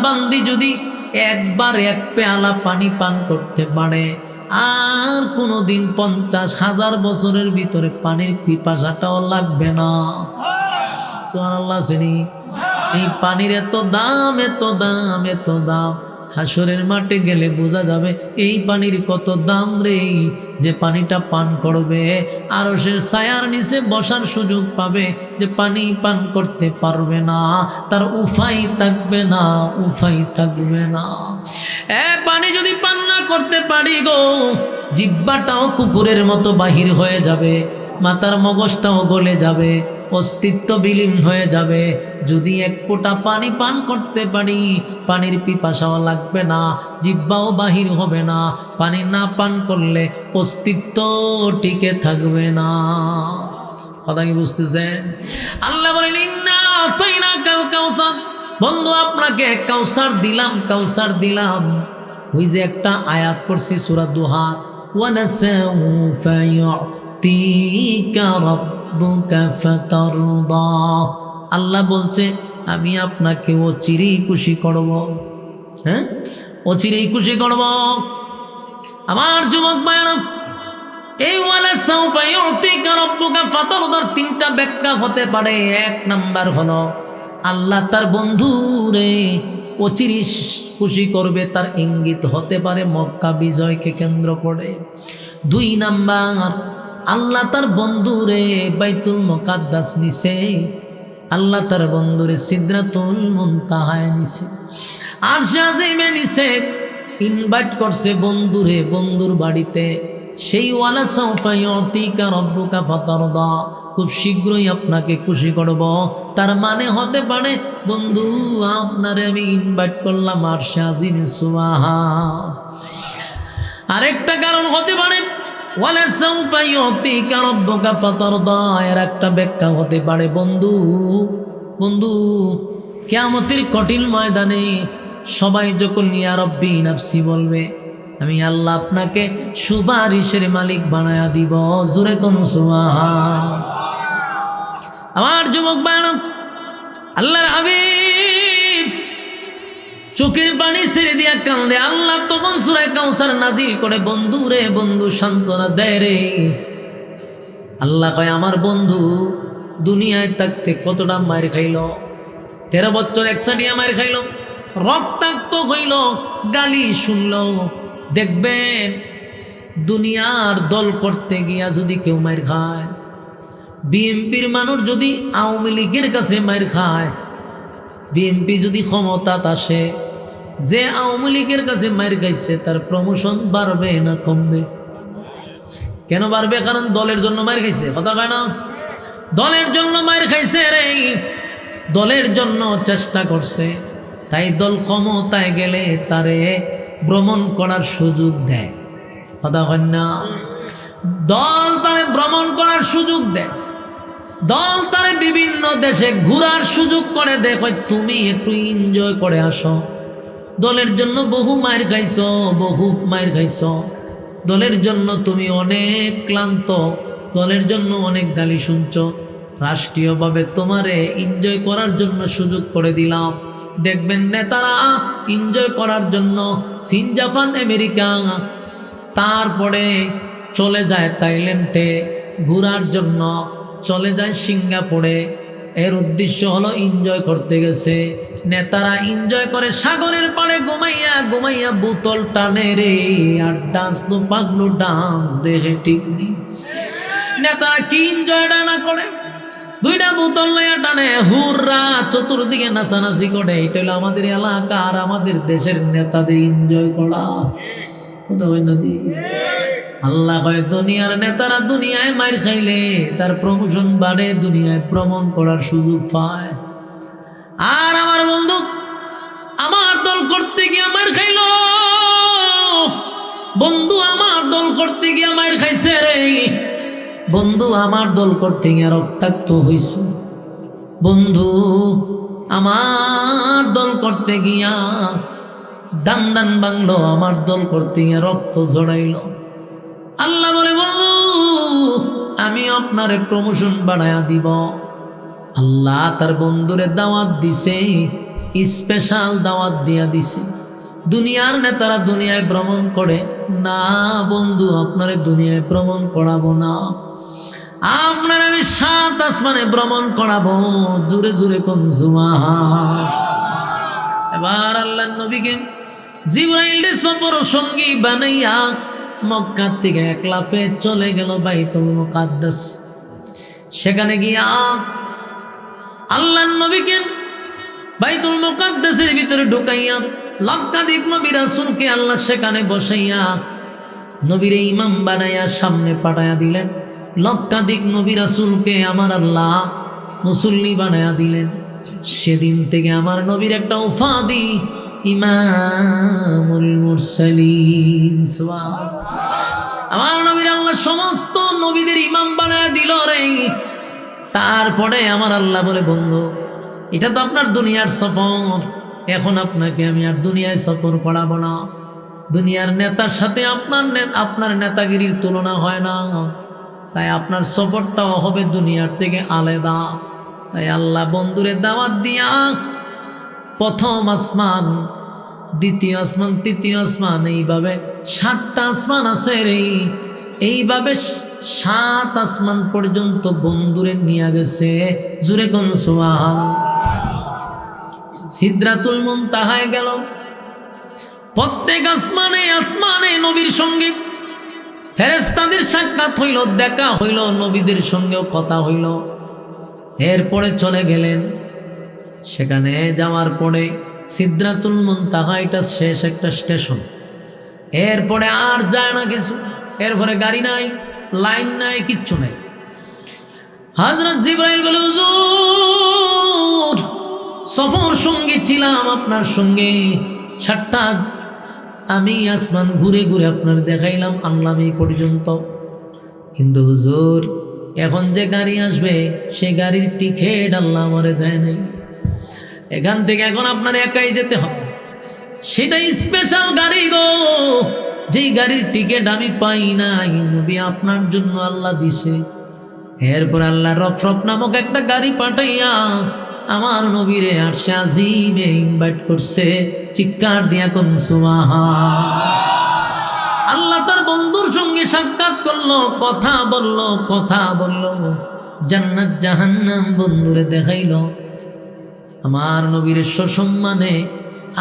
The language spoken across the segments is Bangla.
বান্দি যদি একবার এক পেয়ালা পানি পান করতে পারে আর কোনোদিন 50,000 বছরের ভিতরে পানির পিপাসাটাও লাগবে না। সুবহানাল্লাহ। এই পানির এত দাম, এত দাম, এত দাম। হাসরের মাঠে গেলে বোঝা যাবে এই পানির কত দাম রে। যে পানিটা পান করবে আরশের ছায়ার নিচে বসার সুযোগ পাবে, যে পানি পান করতে পারবে না তার উপায় থাকবে না, উপায় থাকবে না। পানি যদি পান না করতে পারি গো, জিহ্বাটাও কুকুরের মতো বাহির হয়ে যাবে, মাথার মগজটাও গলে যাবে, অস্তিত্ব বিলীন হয়ে যাবে। যদি এক ফোঁটা পানি পান করতে পারি পানির পিপাসাও লাগবে না, জিহ্বাও বাহির হবে না। পানি না পান করলে অস্তিত্ব টিকে থাকবে না। কথা কি বুঝতেছেন? আল্লাহ বলেন ইন্না আতাইনাকাল কাউসার, বন্ধু আপনাকে কাউসার দিলাম, কাউসার দিলাম। ওই যে একটা আয়াত পড়ছি সূরা দুহা, ওয়ানাসাউফা ইউতিকা রাব্বুকা ফাতারদা। আল্লাহ বলছে আমি আপনাকে অচিরেই খুশি করব। হ্যাঁ, অচিরেই খুশি করব। আমার যুবক ভাইরা, এই ওয়ানাসাউফা ইউতিকা রাব্বুকা ফাতারদার তিনটা ব্যাখ্যা হতে পারে। এক নাম্বার হলো আল্লাহ তার বন্ধুরে অচিরেই খুশি করবে, তার ইঙ্গিত হতে পারে মক্কা বিজয়কে কেন্দ্র করে। দুই নাম্বার আল্লাহ তার বন্ধুরে বাইতুল মুকাদ্দাস নিছে, আল্লাহ তার বন্ধুরে সিদরাতুল মুনতাহায় নিছে, আরশে আজিমে নিছে, ইনভাইট করছে বন্ধুরে বন্ধুর বাড়িতে। সেই ওয়ালা সাউফা ইউতিকা রাব্বুকা ফাতারদা, খুব শীঘ্রই আপনাকে খুশি করব। তার মানে হতে পারে বন্ধু আপনারে আমি ইনভাইট করলাম আরশে আজিমে সুবহা। আরেকটা কারণ হতে পারে ওয়ালা সাউফা ইউতিকা রাব্বুকা ফাতারদা, এর একটা ব্যাখ্যা হতে পারে বন্ধু, বন্ধু কিয়ামতের কঠিন ময়দানে সবাই যখন ইয়া রব্বি নাফসি বলবে, আমি আল্লাহ আপনাকে সুপারিশের মালিক বানায়া দিব। জোরে কোন সুবহান। আমার যুবক ভাইরা, আল্লাহর হাবিব চোখের পানি ছেড়ে দিয়া কান্দে। আল্লাহ তখন সূরা কাউসার নাজিল করে, বন্ধু রে, বন্ধু সান্ত্বনা দেয় রে। আল্লাহ কয় আমার বন্ধু দুনিয়ায় থাকতে কতটা মায়ের খাইল, 13 বছর একসাটিয়া মায়ের খাইল, রক্তাক্ত হইল, গালি শুনল। দেখবেন দুনিয়ার দল করতে গিয়া যদি কেউ মায়ের খায়, বিএনপির মানুষ যদি আওয়ামী লীগের কাছে মায়ের খায়, বিএনপি যদি ক্ষমতাত আসে, যে আওয়ামী লীগের কাছে মায়ের খাইছে তার প্রমোশন বাড়বে না কমবে? কেন বাড়বে? কারণ দলের জন্য মায়ের খাইছে। কথা কয় না? দলের জন্য মায়ের খাইছে রে, দলের জন্য চেষ্টা করছে, তাই দল ক্ষমতায় গেলে তারে ভ্রমণ করার সুযোগ দেয়। কথা কয় না? দল তারে ভ্রমণ করার সুযোগ দেয়, দল তারে বিভিন্ন দেশে ঘোরার সুযোগ করে দেয়, তুমি একটু এনজয় করে আসো। দলের জন্য বহু মায়ের খাইছ, বহু মায়ের খাইছ, দলের জন্য তুমি অনেক ক্লান্ত, দলের জন্য অনেক গালি শুনছ, রাষ্ট্রীয়ভাবে তোমারে এনজয় করার জন্য সুযোগ করে দিলাম। দেখবেন নেতারা এনজয় করার জন্য চীন, জাপান, আমেরিকা, তারপরে চলে যায় থাইল্যান্ডে ঘোরার জন্য, চলে যায় সিঙ্গাপুরে। এর উদ্দেশ্য হলো এনজয় করতে গেছে। নেতারা এনজয় করে সাগরের পাড়ে ঘুমাইয়া ঘুমাইয়া বোতল টানে রে, আর ডান্স তো পাগলু ডান্স দেখে ঠিক নেই। নেতারা কি এনজয়টা না করে, 2টা বোতল লইয়া টানে, হুররা চতুর্দিকে নাচানাচি করে। এটা হলো আমাদের এলাকা আর আমাদের দেশের নেতাদের এনজয় করা। আল্লাহ কয় দুনিয়ার নেতারা দুনিয়ায় মাইর খাইলে তার প্রমোশন বাড়ে, দুনিয়ায় ভ্রমণ করার সুযোগ পায়। আর আমার বন্ধু আমার দল করতে গিয়ে মাইর খাইল, বন্ধু আমার দল করতে গিয়ে মাইর খাইছে রে, বন্ধু আমার দল করতে গিয়ে রক্তাক্ত হইছে, বন্ধু আমার দল করতে গিয়া দান দান বাংলো, আমার দল করতে গিয়ে রক্ত ঝরাইল। আল্লাহ বলে বন্ধু আমি আপনারে প্রমোশন বাড়ায়া দিব। আল্লাহ তার বন্ধুরে দাওয়াত দিছে, স্পেশাল দাওয়াত দিয়া দিছে। দুনিয়ার নেতারা দুনিয়ায় ভ্রমণ করে না বন্ধু, আপনারে দুনিয়ায় ভ্রমণ করাবো না, আপনার আমি 7 আসমানে ভ্রমণ করাবো। জুড়ে জুড়ে কোন সুবহান। এবার আল্লাহর নবীকে জিবরাইল সফর সঙ্গী বানাইয়া মক্কা থেকে এক লাফে চলে গেল বাইতুল মুকাদ্দাস। সেখানে গিয়া আল্লাহর নবীকে বাইতুল মুকাদ্দাসের ভিতরে ঢুকাইয়া লক্ষাধিক নবী রাসূলকে আল্লাহ সেখানে বসাইয়া নবীরে ইমাম বানাইয়া সামনে পাঠাইয়া দিলেন। লক্ষাধিক নবী রাসূলকে আমার আল্লাহ মুসল্লি বানাইয়া দিলেন। সেদিন থেকে আমার নবীর একটা উপাধি ইমামুল মুরসালিন। আমার নবীর আল্লাহ সমস্ত নবীদের ইমাম বানাইয়া দিল রে। তারপরে আমার আল্লাহ বলে, বন্ধু এটা তো আপনার দুনিয়ার সফর, এখন আপনাকে আমি আর দুনিয়ায় সফর করাবো না। দুনিয়ার নেতার সাথে আপনার নেতাগিরির তুলনা হয় না, তাই আপনার সফরটাও হবে দুনিয়ার থেকে আলাদা। তাই আল্লাহ বন্ধুরে দাওয়াত দিয়া প্রথম আসমান, দ্বিতীয় আসমান, তৃতীয় আসমান, এইভাবে 7টা আসমান আছে রে। এইভাবে 7 আসমান পর্যন্ত বন্ধুরে নিয়ে গেছে। জুরে কোন সুবহান। সিদরাতুল মুনতাহায় গেল। প্রত্যেক আসমানে আসমানে নবীর সঙ্গে ফেরেশতাদের সাক্ষাৎ হইল, দেখা হইল, নবীদের সঙ্গেও কথা হইল। এরপরে চলে গেলেন। সেখানে যাওয়ার পরে সিদরাতুল মুনতাহা এটা শেষ একটা স্টেশন। এরপরে আর যায় না কিছু। এরপরে গাড়ি নাই, লাইন নাই, কিচ্ছু নাই। হযরত জিবরাইল বলে, হুজুর সফর সঙ্গী ছিলাম আপনার সঙ্গে, 7টা আমি আসমান ঘুরে ঘুরে আপনার দেখাইলাম, আনলাম এই পর্যন্ত। কিন্তু হুজুর এখন যে গাড়ি আসবে সেই গাড়ির টিকিট আল্লাহ আমারে দেয় নাই। এখান থেকে এখন আপনার একাই যেতে হবে। সেটা স্পেশাল গাড়ি গো, যেই গাড়ির টিকিট আমি পাই নাই, নবী আপনার জন্য আল্লাহ দিছে। এরপর আল্লাহ রফরফ নামক একটা গাড়ি পাঠাইয়া আমার নবীরে আরশে আজিমে ইনভাইট করছে। চিৎকার দিয়া কোন সুবহান। আল্লাহ তার বন্ধুর সঙ্গে সাক্ষাৎ করলো, কথা বললো, জান্নাত জাহান্নাম বন্ধুরে দেখাইলো। আমার নবীর সসম্মানে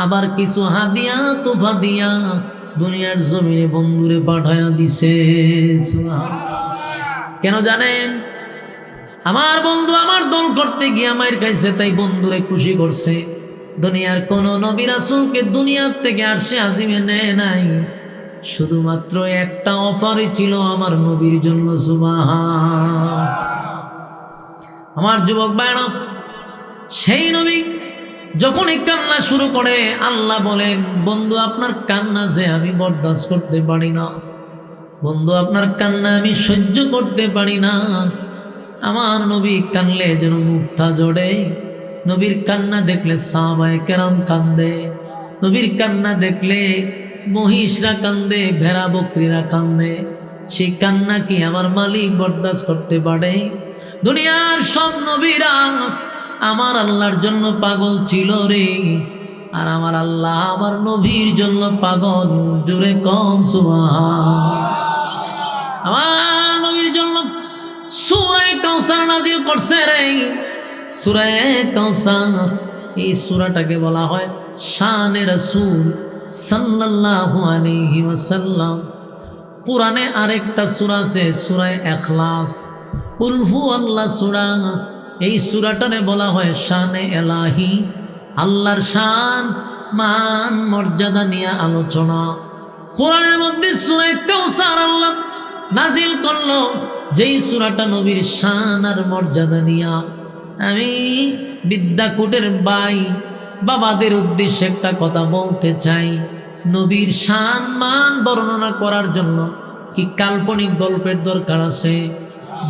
আবার কিছু হাদিয়া তোফা দিয়া দুনিয়ার জমিনে বন্ধুরে পাঠায়া দিছে। কেন জানেন? আমার বন্ধু আমার দল করতে গিয়ে আমার কাছে, তাই বন্ধুরে খুশি করছে। দুনিয়ার কোন নবী রাসূলকে দুনিয়ার থেকে আরশে আজিমে নেয় নাই, শুধুমাত্র একটা অফারই ছিল আমার নবীর জন্য। সুবহান। আমার যুবক ভাইরা, সেই নবী যখনই কান্না শুরু করে আল্লাহ বলেন, বন্ধু আপনার কান্না যে আমি বরদাস্ত করতে পারি না, বন্ধু আপনার কান্না আমি সহ্য করতে পারি না। আমার নবী কানলে যেন মুক্তা জড়ে। নবীর কান্না দেখলে সাহাবায়ে কেরাম কান্দে, নবীর কান্না দেখলে মহিষরা কান্দে, ভেড়া বকরিরা কান্দে। সেই কান্না কি আমার মালিক বরদাস্ত করতে পারে? দুনিয়ার সব নবীরা আমার আল্লাহর জন্য পাগল ছিল রে, আর আমার আল্লাহ আমার নবীর জন্য পাগল। জোরে কোন সুবহান। আমার নবীর জন্য সূরা কাউসার নাজিল করছে রে। সূরা কাউসার, এই সূরাটাকে বলা হয় শানে রাসূল সাল্লাল্লাহু আলাইহি ওয়াসাল্লাম। কোরআনে আরেকটা সূরা আছে সূরা ইখলাস, কুল হুয়াল্লাহ সূরা। এই সূরাটারে বলা হয় শানে এলাহি, আল্লাহর শান মান মর্যাদা নিয়ে আলোচনা। কোরআনের মধ্যে সূরা কাউসার আল্লাহ নাজিল করলো, যেই সূরাটা নবীর শান আর মর্যাদা নিয়া। আমি বিদ্যাকুটের বাবাদের উদ্দেশ্যে একটা কথা বলতে চাই। নবীর শান মান বর্ণনা করার জন্য কি কাল্পনিক গল্পের দরকার আছে?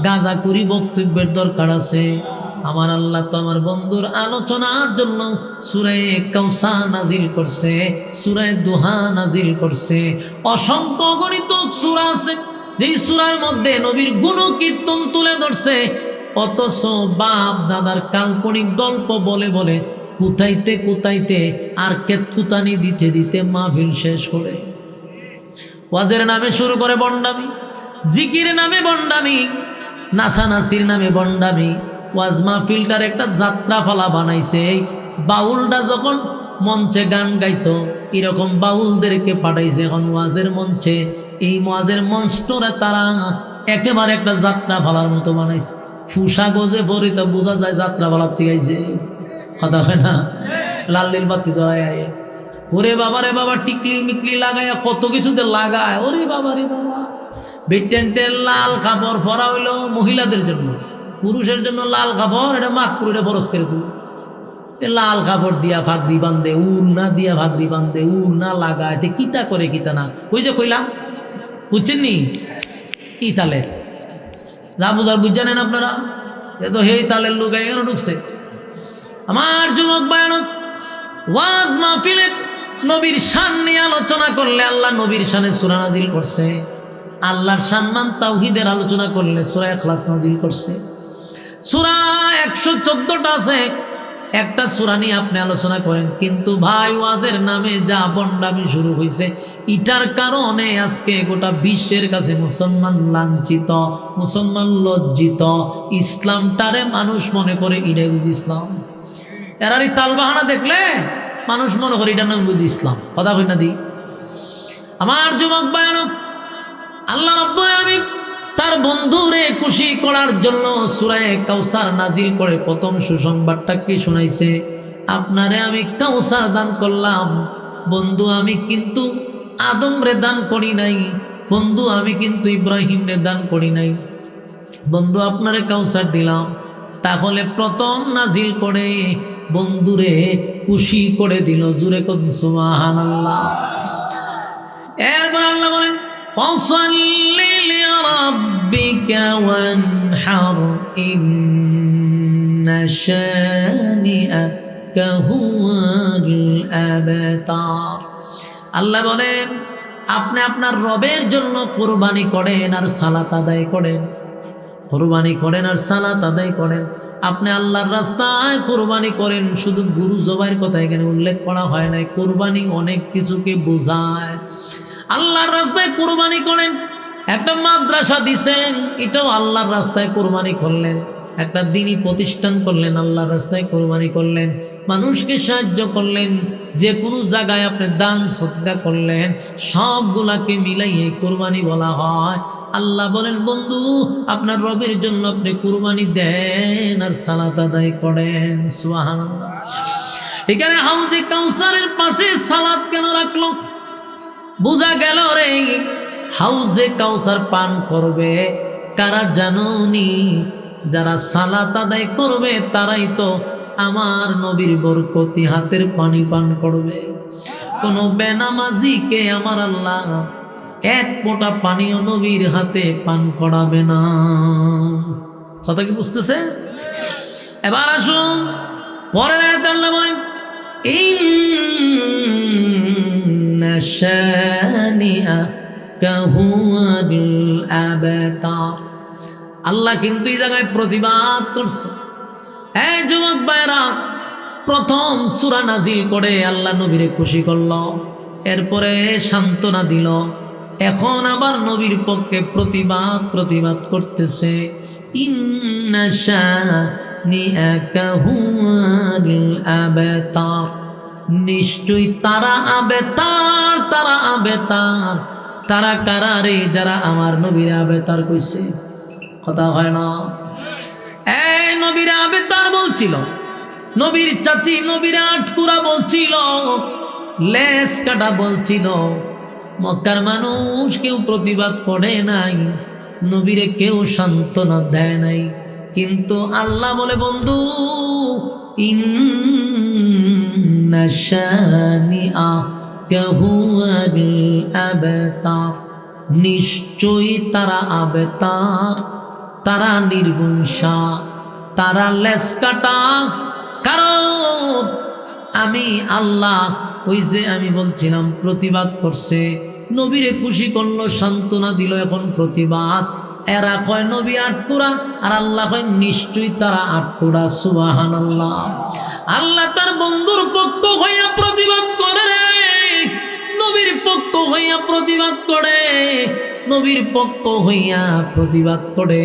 গাঁজাখুরি বক্তব্যের দরকার আছে? আমার আল্লাহ তো আমার বন্ধুর আলোচনার জন্য সূরা কাউসার নাজিল করছে, সূরা দুহা নাজিল করছে। অসংখ্য গণিত সূরা আছে যেই সূরার মধ্যে নবীর গুণ কীর্তন তুলে ধরছে, অথচ বাপ দাদার কাল্পনিক গল্প বলে বলে কুতাইতে কুতাইতে আর কেতকুতানি দিতে দিতে মাহফিল শেষ করে ওয়াজের নামে শুরু করে বন্ডামি, জিকির নামে বন্ডামি, নাসানাসির নামে বন্ডামি। ওয়াজ মাহফিলটার একটা যাত্রা ফালা বানাইছে। এই বাউলটা যখন মঞ্চে গান গাইতো এরকম বাউলদেরকে পাঠাইছে এখন ওয়াজের মঞ্চে। এই ওয়াজের মঞ্চটা তারা একেবারে একটা যাত্রা ফালার মতো বানাইছে। ফুসা গজে পরে তো বোঝা যায় যাত্রা ফালার থেকে আইছে, কথা হয় না? লাল নীল বাতি ধরায় আয়, ওরে বাবা রে বাবা, টিকলি মিকলি লাগায় কত কিছুতে লাগায়। ওরে বাবা রে বাবা, বেটেনতে লাল কাপড় পরা হইলো মহিলাদের জন্য, পুরুষের জন্য লাল কাপড়, এটা মাকপুর, এটা ফরজ করে তুই লাল কাপড় দিয়া ভাগরি বান্ধে, উল না দিয়া ভাগরি বান্ধে, উল না লাগায়, কিতা করে কিতা না। ওই যে কইলাম, বুঝছেন নি? ই তালের যা বুঝার বুঝ জানেন আপনারা, এ তো হেই তালের লোক এখানে ঢুকছে। আমার যুবক বায়ানক, ওয়াজ মাহফিলে নবীর শান নিয়ে আলোচনা করলে আল্লাহ নবীর শানে সূরা নাজিল করছে। আল্লাহর সম্মান তাওহীদের আলোচনা করলে সূরা ইখলাস নাজিল করছে। সূরা 114টা আছে, একটা সূরা নিয়ে আপনি আলোচনা করেন। কিন্তু ভাই ওয়াজের নামে যা বন্ডামি শুরু হয়েছে, এটার কারণে আজকে গোটা বিশ্বের কাছে মুসলমান লাঞ্ছিত, মুসলমান লজ্জিত। ইসলামটারে মানুষ মনে করে এটাই বুঝি ইসলাম। এরারই তালবাহানা দেখলে মানুষ মনে করে এটা নাম বুঝি ইসলাম, কথা কই না দি? আমার যুবক বায়ানক, আল্লাহ রাব্বুল আলামিন তার বন্ধুরে খুশি করার জন্য সূরা কাউসার নাজিল করে প্রথম সুসংবাদটা কি শোনাইছে? আপনারে আমি কাউসার দান করলাম বন্ধু, আমি কিন্তু আদমরে দান করি নাই বন্ধু, আমি কিন্তু ইব্রাহিমরে দান করি নাই বন্ধু, আপনারে কাউসার দিলাম। তাহলে প্রথম নাজিল করে বন্ধুরে খুশি করে দিল। জুরে কোন সুবহানাল্লাহ। এরপর আল্লাহ বলেন, ফাসাল্লি লিরাব্বিকা ওয়ানহার ইন্না শানিআকা হুয়াল আবতার। আল্লাহ বলেন, আপনি আপনার রবের জন্য কুরবানি করেন আর সালাত আদায় করেন, কুরবানি করেন আর সালাত আদায় করেন। আপনি আল্লাহর রাস্তায় কুরবানি করেন। শুধু গরু জবাইয়ের কথা এখানে উল্লেখ করা হয় নাই, কুরবানি অনেক কিছুকে বোঝায়। আল্লাহর রাস্তায় কুরবানি করেন। একটা মাদ্রাসা দিছেন, এটাও আল্লাহর রাস্তায় কুরবানি করলেন। একটা দ্বীনি প্রতিষ্ঠান করলেন, আল্লাহর রাস্তায় কুরবানি করলেন। মানুষকে সাহায্য করলেন, যে কোনো জায়গায় আপনি দান সদকা করলেন, সবগুলাকে মিলাইয়ে কুরবানি বলা হয়। আল্লাহ বলেন, বন্ধু আপনার রবের জন্য আপনি কুরবানি দেন আর সালাত আদায় করেন। সুবহানাল্লাহ। এখানে হাউজে কাউসারের পাশে সালাত কেন রাখলো? বুঝা গেল রে, হাউজে কাউসার পান করবে কারা জানোনি? যারা সালাত আদায় করবে তারাই তো আমার নবীর বরকতি হাতের পানি পান করবে। কোনো বেনামাজিকে আমার আল্লাহ এক ফোঁটা পানিও নবীর হাতে পান করাবে না। কথা কি বুঝতেছে? এবার আসুন পরের আয়াতে আল্লাহ বলেন, ইন্না শানিআকা হুয়াল আবতার। আল্লাহ কিন্তু এই জায়গায় প্রতিবাদ করছে। এই যুবক ভাইরা, প্রথম সূরা নাজিল করে আল্লাহ নবীরে খুশি করল, এরপরে সান্ত্বনা দিল। এখন আবার নবীর পক্ষে প্রতিবাদ করতেছে। ইন্না শানিআকা হুয়াল আবতার। নিশ্চয়ই তারা আবেতার, তারা আবেতার। তারা কারা রে? যারা আমার নবীর আবেতার কইছে, কথা হয় না? এই নবীর আবেতার বলছিল, নবীর চাচি নবীর আটকুরা বলছিল, লেস কাটা বলছিল। মক্কার মানুষ কেউ প্রতিবাদ করে নাই, নবীরে কেউ সান্ত্বনা দেয় নাই। কিন্তু আল্লাহ বলে, বন্ধু ইন্না শানিআকা হুয়াল আবতার। নিশ্চয়ই তারা আবেতার, তারা নির্বংশা, তারা লেস কাটা। কারণ আমি আল্লাহ, ওই যে আমি বলছিলাম প্রতিবাদ করছে, নবীরে খুশি করলো, সান্ত্বনা দিল, এখন প্রতিবাদ। এরা কয় নবী 8 টুকরা আর আল্লাহ কয় নিশ্চয়ই তারা 8 টুকরা। সুবহানাল্লাহ। আল্লাহ তার বন্ধুর পক্ষ হইয়া প্রতিবাদ করে রে, নবীর পক্ষ হইয়া প্রতিবাদ করে, নবীর পক্ষ হইয়া প্রতিবাদ করে।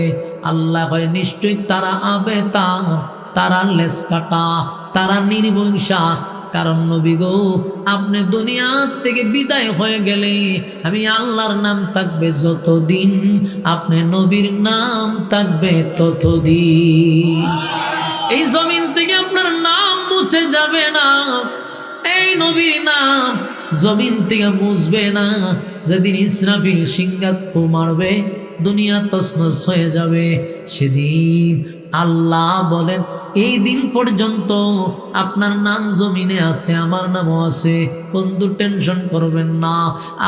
আল্লাহ কয় নিশ্চয়ই তারা আবেতার, তারা লেস কাটা, তারা নির্বংশা। কারণ নবী গো, আপনি দুনিয়া থেকে বিদায় হয়ে গেলে আমি আল্লাহর নাম থাকবে যতদিন, আপনি নবীর নাম থাকবে ততদিন। এই জমিন থেকে আপনার নাম মুছে যাবে না, এই নবীর নাম জমিন থেকে মুছবে না। যেদিন ইসরাফিল সিংহাত ফু মারবে, দুনিয়া তছনছ হয়ে যাবে, সেদিন আল্লাহ বলেন এই দিন পর্যন্ত আপনার নাম জমিনে আছে, আমার নামও আছে। বন্ধু টেনশন করবেন না,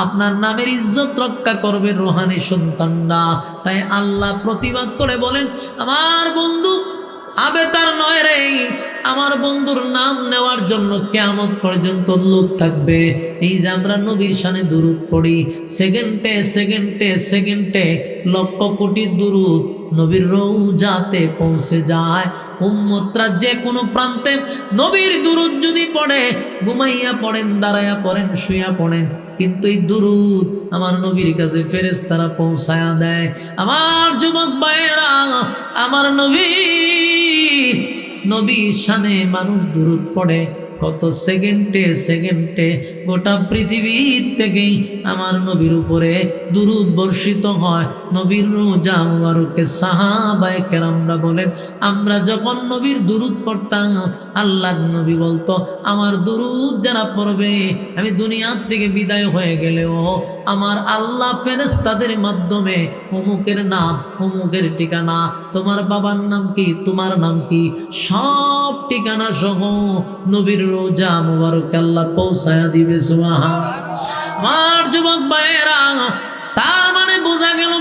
আপনার নামের ইজ্জত রক্ষা করবে রুহানি সন্তানরা। তাই আল্লাহ প্রতিবাদ করে বলেন আমার বন্ধু আবেতার নয় রে, আমার বন্ধুর নাম নেওয়ার জন্য কিয়ামত পর্যন্ত লোক থাকবে। এই যে আমরা নবীর শানে দুরূদ পড়ি, সেকেন্ডে সেকেন্ডে সেকেন্ডে লক্ষ কোটি দুরূদ নবীর রওজাতে পৌঁছে যায়। উম্মতরা যে কোনো প্রান্তে নবীর দুরূদ যদি পড়ে, ঘুমাইয়া পড়েন, দাঁড়াইয়া পড়েন, শুইয়া পড়েন, কিন্তু এই দুরূদ আমার নবীর কাছে ফেরেশতারা পৌঁছায়া দেয়। আমার যুবক ভাইয়েরা, আমার নবীর শানে মানুষ দুরূদ পড়ে, কত সেকেন্ডে সেকেন্ডে গোটা পৃথিবীর থেকেই আমার নবীর উপরে দুরূদ বর্ষিত হয়। নবীর রোজা মুবারকে সাহাবায়ে কেরামরা বলেন আমরা যখন নবীর দুরূদ পড়তাম, আল্লাহর নবী বলতো আমার দুরূদ যারা পড়বে আমি দুনিয়ার থেকে বিদায় হয়ে গেলেও আমার আল্লাহ ফেরেশতাদের মাধ্যমে অমুকের নাম, অমুকের ঠিকানা, তোমার বাবার নাম কি, তোমার নাম কি, সব ঠিকানা সহ নবীর রোজা মুবারক আল্লাহ পৌঁছায়া দিবে। সুবহানাল্লাহ। আমার যুবক ভাইয়েরা, তার মানে বোঝা গেল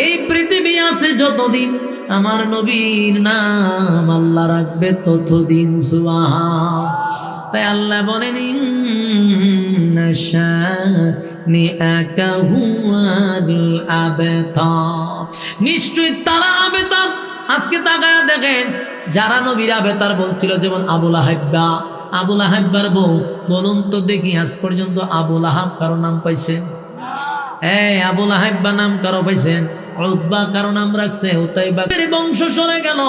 এই পৃথিবী আছে যতদিন আমার নবীর নাম আল্লাহ রাখবে ততদিন। সুবহানাল্লাহ। তাই আল্লাহ বলেন ইন্না শানিআকা হুয়াল আবতার, নিশ্চয়ই তারা আবেতার। আজকে তাকায়া দেখেন যারা নবীর আবেতার বলছিল, যেমন আবুল আহাব্বা, আবুল আহাব্বার বউ, বলুন তো দেখি আজ পর্যন্ত আবুল আহাব কারো নাম পাইছেন? আবুল আহাব্বা নাম কারো পাইছেন? উতবা কারো নাম রাখছে? উতাইবার বংশ সরে গেল,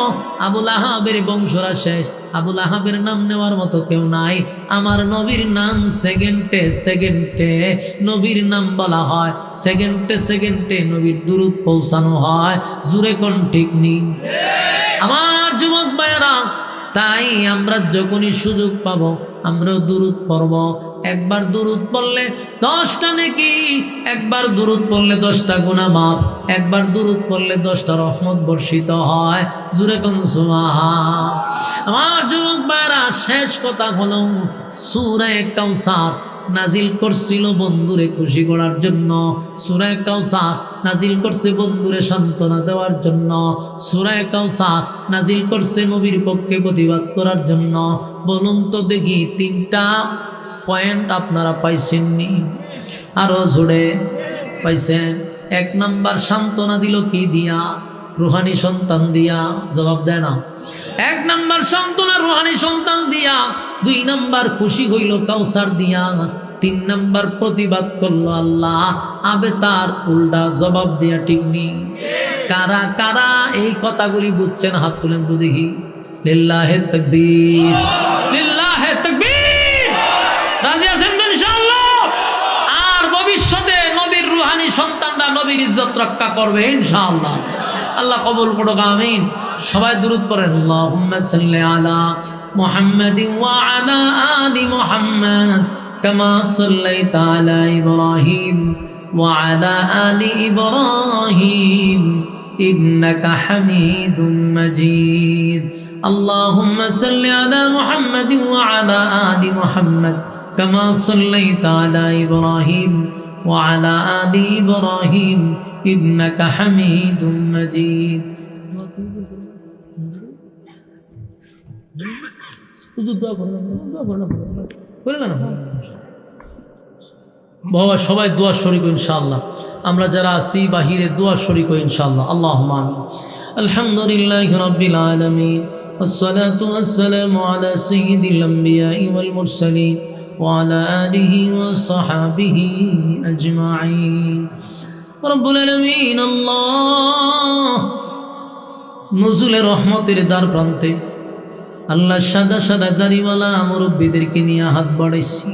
আবুল আহাবের বংশরা শেষ। আবুল আহাবের নাম নেওয়ার মতো কেউ নাই। আমার নবীর নাম সেকেন্ডে সেকেন্ডে নবীর নাম বলা হয়, সেকেন্ডে সেকেন্ডে নবীর দুরূদ পৌঁছানো হয়। জুরে কোন ঠিক নেই আমার যুবক ভাইয়েরা। তাই আমরা যখনই সুযোগ পাবো আমরাও দুরূদ পড়ব। একবার দুরূদ পড়লে 10টা নেকি, একবার দুরূদ পড়লে 10টা গুনাহ মাফ, একবার দুরূদ পড়লে 10টা রহমত বর্ষিত হয়। জুরে কোন সুবহান। আমার যুবক ভাইরা, শেষ কথা হলো সূরা কাউসার নাজিল করছিল বন্ধুরে খুশি করার জন্য। সূরা কাউসার নাজিল করছে বন্ধুরে সান্ত্বনা দেওয়ার জন্য। সূরা কাউসার নাজিল করছে নবীর পক্ষে প্রতিবাদ করার জন্য। বলুন তো দেখি 3টা পয়েন্ট আপনারা পাইছেননি? আরো জোরে পাইছেন? 1 নাম্বার সান্ত্বনা দিল কি দিয়া? রুহানি সন্তান দিয়া। জবাব দেয় না। 1 নাম্বার সান্ত্বনা রুহানি সন্তান দিয়া, 2 নাম্বার খুশি হইল কাউসার দিয়া, 3 নাম্বার প্রতিবাদ করলো আল্লাহ আবেতার উল্টা জবাব দিয়া। ঠিক নেই? কারা কারা এই কথাগুলি বুঝছেন হাত তুলেন তো দেখি। লিল্লাহে তাকবীর, লিল্লাহে তাকবীর। রাজি আছেন তো ইনশাআল্লাহ? আর ভবিষ্যতে নবীর রুহানি সন্তানরা নবীর ইজ্জত রক্ষা করবে ইনশাআল্লাহ। আল্লাহ কবুল করুক, আমিন। সবাই দুরূদ পড়েন। আল্লাহুম্মা সাল্লি আলা মুহাম্মাদিন ওয়া আলা আলি মুহাম্মাদ কামা সাল্লাইতা আলা ইব্রাহিম ওয়া আলা আলি ইব্রাহিম ইন্নাকা হামিদুম মাজিদ। আল্লাহুম্মা সাল্লি আলা মুহাম্মাদিন ওয়া আলা আলি মুহাম্মাদ কামা সাল্লাইতা আলা ইব্রাহিম ওয়া আলা আলি ইব্রাহিম ইন্নাকা হামিদুম মাজিদ। হুজুর দোয়া করুন, দোয়া করুন, বলেন না। বাবা সবাই দোয়া শরীক ইনশাআল্লাহ। আমরা যারা আছি বাহিরে দোয়া শরীক ইনশাআল্লাহ। আল্লাহুম্মা আমিন। আলহামদুলিল্লাহি রাব্বিল আলামিন ওয়াসসালাতু ওয়াসসালামু আলা সাইয়্যিদিল আমবিয়াই ওয়াল মুরসালিন ওয়া আলা আলিহি ওয়া সাহবিহি আজমাইন। রব্বুল আলামিন আল্লাহ নজুলে রহমতের দ্বার প্রান্তে আল্লাহ সাদা সাদা দাড়িওয়ালা মুরব্বীদেরকে নিয়ে হাত বাড়াইছি।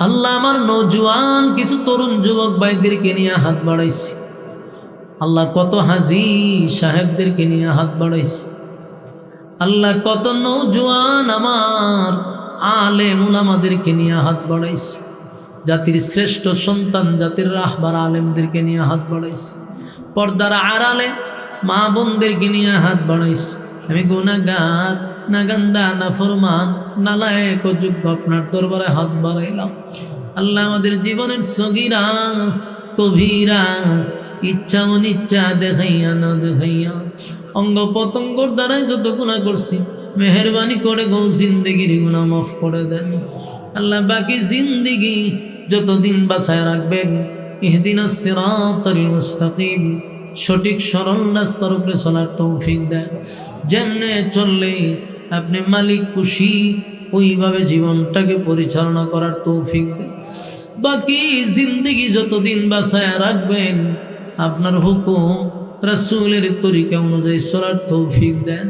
আল্লাহ আমার নওজোয়ান কিছু তরুণ যুবক ভাইদেরকে নিয়ে হাত বাড়াইছি। আল্লাহ কত হাজি সাহেবদেরকে নিয়ে হাত বাড়াইছি। আল্লাহ কত নওজোয়ান আমার আলেম উলামাদেরকে নিয়ে হাত বাড়াইছি। জাতির শ্রেষ্ঠ সন্তান জাতির রাহবার আলেমদেরকে নিয়ে হাত বাড়াইছি। পর্দার আড়ালে মা বোনদেরকে নিয়ে হাত বাড়াইছি। আমি গুনাহগার নাগান্দা নাফরমান নালায়েক অযোগ্য আপনার দরবারে হাত বাড়াইলাম। আল্লাহ আমাদের জীবনের সগীরা কবিরা ইচ্ছা অনিচ্ছা দেখাইয়া না দেখাইয়া অঙ্গ পতঙ্গর দ্বারাই যত গুনাহ করছি মেহেরবানি করে গো জিন্দেগির গুনাহ মাফ করে দেন। আল্লাহ বাকি জিন্দেগি যতদিন বাঁচায় রাখবেন ইহদিনাস সিরাতাল মুস্তাকিম সঠিক সরল রাস্তার উপরে চলার তৌফিক দেন। যেমনে চললে আপনি মালিক খুশি ওইভাবে জীবনটাকে পরিচালনা করার তৌফিক দেন। বাকি জিন্দেগি যতদিন বাঁচায় রাখবেন আপনার হুকুম রাসূলের তরিকা অনুযায়ী চলার তৌফিক দেন।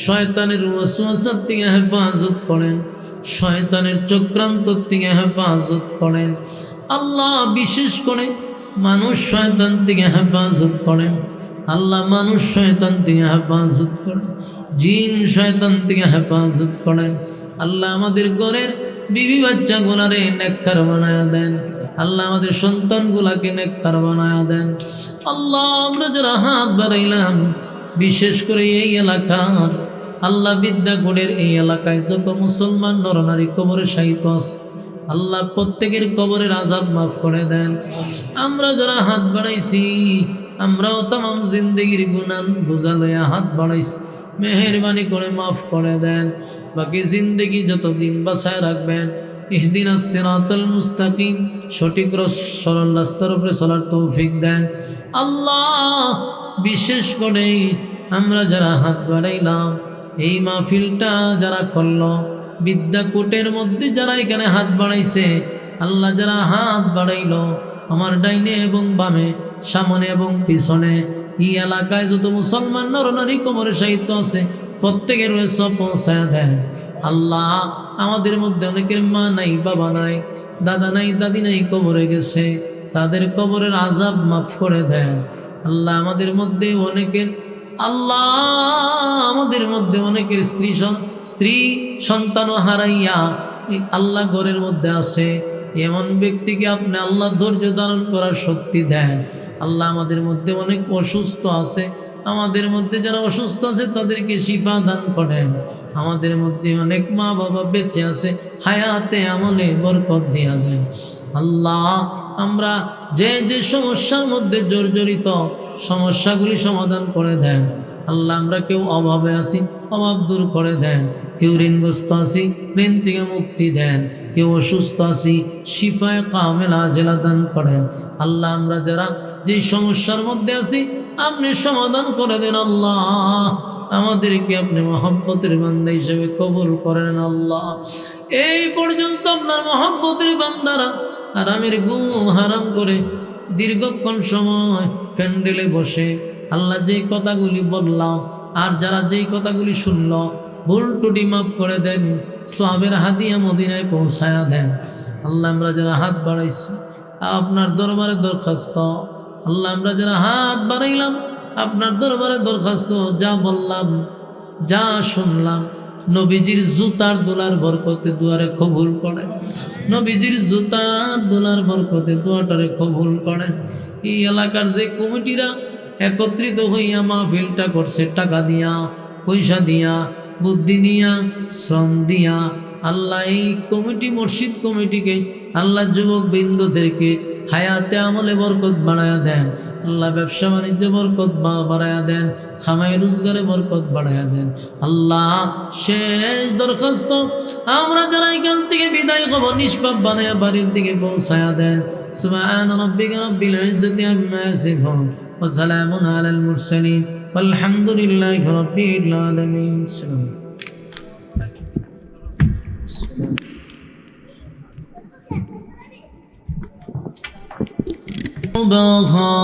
শয়তানের ওয়াসওয়াসা থেকে হেফাজত করেন, শয়তানের চক্রান্ত থেকে হেফাজত করেন। আল্লাহ বিশেষ করে মানুষ শয়তান থেকে হেফাজত করেন। আল্লাহ মানুষ শয়তান থেকে হেফাজত করেন, জিন শয়তান থেকে হেফাজত করেন। আল্লাহ আমাদের ঘরের বিবি বাচ্চাগুলারে নেককার বানায়া দেন। আল্লাহ আমাদের সন্তানগুলাকে নেককার বানায়া দেন। আল্লাহ আমরা যারা হাত বাড়াইলাম বিশেষ করে এই এলাকার আল্লাহ বিদ্যাগড়ের এই এলাকায় যত মুসলমান নরনারী কবরে শায়িত আছে আল্লাহ প্রত্যেকের কবরের আযাব মাফ করে দেন। আমরা যারা হাত বাড়াইছি আমরাও তামাম জিন্দেগির গুনাহ বোঝা লইয়া হাত বাড়াইছি, মেহেরবানি করে মাফ করে দেন। বাকি জিন্দেগি যতদিন বাঁচায় রাখবেন ইহদিনাস সিরাতাল মুস্তাকিম সঠিক সরল রাস্তার উপরে চলার তৌফিক দেন। আল্লাহ বিশেষ করে আমরা যারা হাত বাড়াইলাম এই মাহফিলটা যারা করলো বিদ্যাকূটের মধ্যে যারা এখানে হাত বাড়াইছে আল্লাহ যারা হাত বাড়াইলো আমার ডাইনে এবং বামে সামনে এবং পিছনে এই এলাকায় যত মুসলমান নরনারী কবরে শায়িত আছে প্রত্যেকের সব পৌঁছায় দেন। আল্লাহ আমাদের মধ্যে অনেকের মা নাই বাবা নাই দাদা নাই দাদি নাই কবরে গেছে, তাদের কবরের আযাব মাফ করে দেন। আল্লাহ আমাদের মধ্যে অনেকের আমাদের মধ্যে অনেকের স্ত্রী সন্তানও হারাইয়া আল্লাহ ঘরের মধ্যে আছে। এমন ব্যক্তিকে আপনি আল্লাহ ধৈর্য ধারণ করার শক্তি দেন। আল্লাহ আমাদের মধ্যে অনেক অসুস্থ আছে, আমাদের মধ্যে যারা অসুস্থ আছে তাদেরকে শিফা দান করেন। আমাদের মধ্যে অনেক মা বাবা বেঁচে আছে, হায়াতে আমলে বরকত দিয়া দেন। আল্লাহ আমরা যে যে সমস্যার মধ্যে জর্জরিত সমস্যাগুলি সমাধান করে দেন। আল্লাহ আমরা কেউ অভাবে আছি, অভাব দূর করে দেন। কেউ ঋণগ্রস্ত আছি, ঋণ থেকে মুক্তি দেন। কেউ অসুস্থ আছি, শিফায়ে কামেলা আজেলা দান করেন। আল্লাহ আমরা যারা যে সমস্যার মধ্যে আছি আপনি সমাধান করে দেন। আল্লাহ আমাদেরকে আপনি মহব্বতের বান্দা হিসেবে কবুল করেন। আল্লাহ এই পর্যন্ত আপনার মহব্বতের বান্দারা আরামের ঘুম হারাম করে দীর্ঘক্ষণ সময় প্যান্ডেলে বসে আল্লাহ যেই কথাগুলি বললাম আর যারা যেই কথাগুলি শুনল ভুল টুটি মাফ করে দেন, সওয়াবের হাদিয়া মদিনায় পৌঁছায়া দেন। আল্লাহ আমরা যারা হাত বাড়াইছি আপনার দরবারে দরখাস্ত, আল্লাহ আমরা যারা হাত বাড়াইলাম আপনার দরবারে দরখাস্ত, যা বললাম যা শুনলাম নবীজির জুতার দোলার বরকতে দুয়ারে কবুল করেন। নবীজির জুতার দোলার বরকতে দোয়াটারে কবুল করেন। এই এলাকার যে কমিটিরা একত্রিত হইয়া মাহফিলটা করছে টাকা দিয়া পয়সা দিয়া বুদ্ধি দিয়া শ্রম দিয়া আল্লাহ এই কমিটি মসজিদ কমিটিকে আল্লাহ যুবক বৃন্দদেরকে হায়াতে আমলে বরকত বাড়ায়া দেন। আল্লাহ ব্যবসা বাণিজ্যে বরকত বাড়ায়া দেন, খামাই রোজগারে বরকত বাড়ায়া দেন। আল্লাহ শেষ দরখাস্ত, আমরা যারা এখান থেকে বিদায় হব নিষ্পাপ বানায়া বাড়ির দিকে পৌঁছায়া দেন। সুবহান রাব্বিকা রাব্বিল ইজ্জাতি আম্মা ইয়াসিফুন ওয়া সালামুন আলাল মুরসালিন ওয়ালহামদুলিল্লাহি রাব্বিল আলামিন।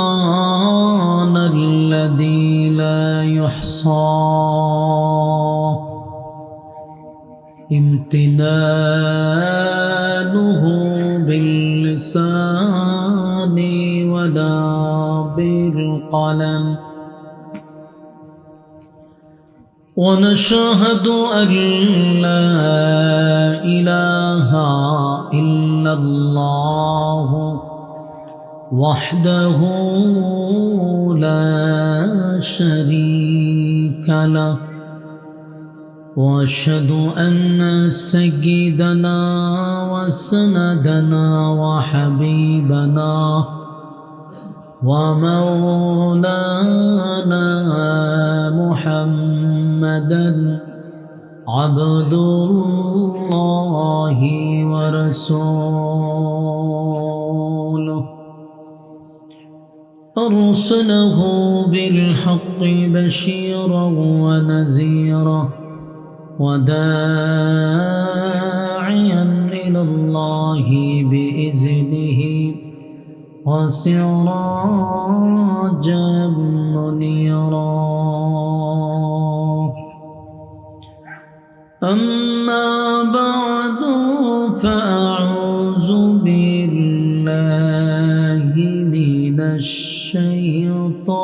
سبحان الذي لا يحصى امتنانه باللسان ولا بالقلم، ونشهد أن لا إله إلا الله وحده لا شريك له، وأشهد أن سيدنا وسندنا وحبيبنا ومولانا محمدا عبد الله ورسوله، أرسله بالحق بشيرا ونذيرا وداعيا إلى الله بإذنه وسراجا منيرا. أما بعد فأعوذ بالله من الشيطان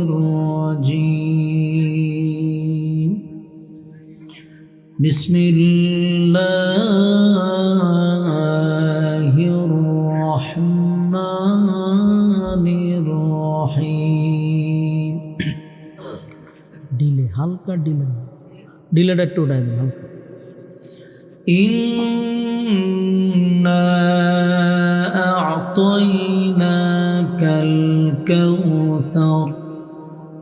الرجيم. بسم الله الرحمن الرحيم. ডিলে হালকা ডিলেটা একটু উঠাই দেন হালকা। إنا أعطيناك الكوثر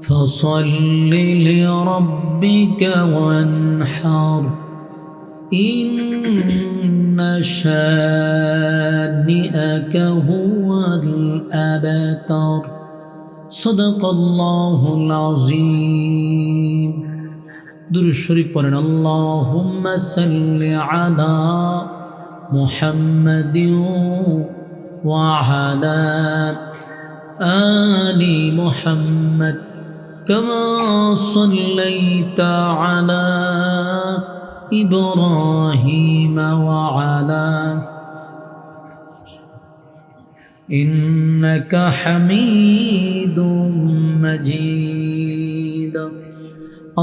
فصل لربك وانحر إن شانئك هو الأبتر. صدق الله العظيم. দুরূদ শরীফ পড়েন। আল্লাহুম্মা সাল্লি আলা মুহাম্মাদিন ওয়া আলা আলি মুহাম্মাদ কামা সাল্লাইতা আলা ইব্রাহিম ওয়া আলা ইন্নাকা হামিদুম মাজিদ.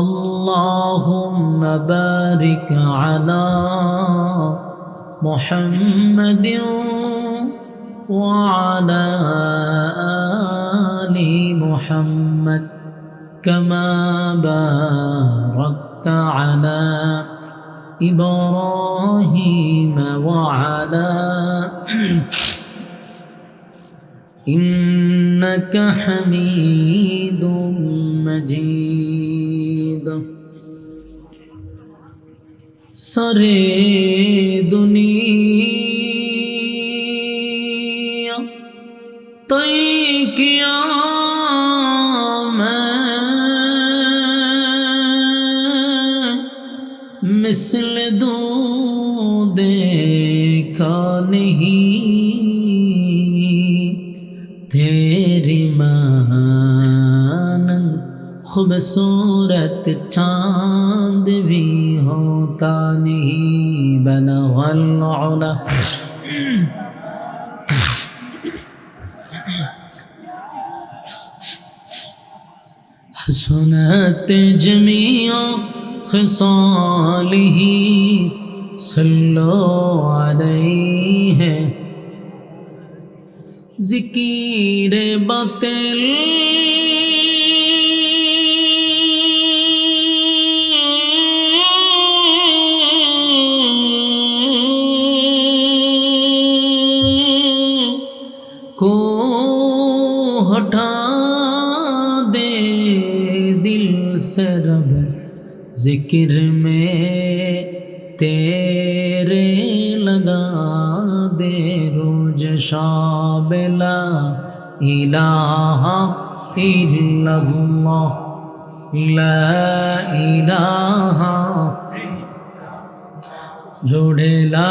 اللهم بارك على محمد وعلى آل محمد كما باركت على إبراهيم وعلى إنك حميد مجيد. سرے دنیا طے کیا میں مثل دو دیکھا نہیں تیری مانند خوبصورت چاند بھی ہوتا نہیں. بلغ العلا حسنت جميع خصاله صلوا علیہ ذکر باطل کو से रब जिक्र में तेरे लगा दे रोज शाब ला इलाहा इल्लल्लाह ला इलाहा जोड़े ला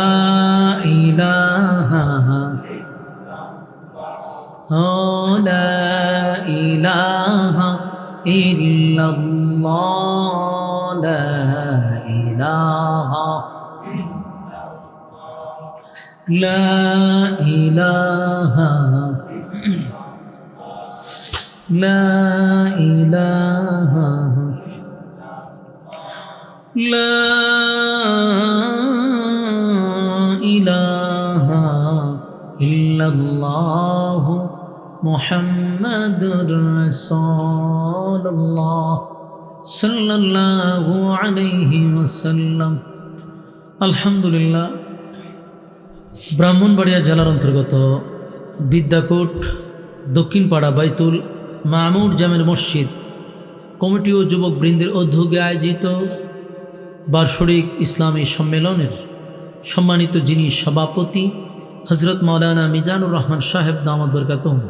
इलाहा ला इलाहा इल्लल्लाह ला इलाहा ला इलाहा ला इलाहा ला इलाहा इल्लल्लाह मुहम्मदुर रसूलुल्लाह सल्लल्लाहु अलैहि वसल्लम। আলহামদুলিল্লাহ, ব্রাহ্মণবাড়িয়া জেলার অন্তর্গত বিদ্যাকোট দক্ষিণপাড়া বাইতুল মামুর জামের মসজিদ কমিটি ও যুবক বৃন্দের উদ্যোগে আয়োজিত বার্ষিক ইসলামী সম্মেলনের সম্মানিত যিনি সভাপতি হজরত মাওলানা মিজানুর রহমান সাহেব দামাত বরকাতুহু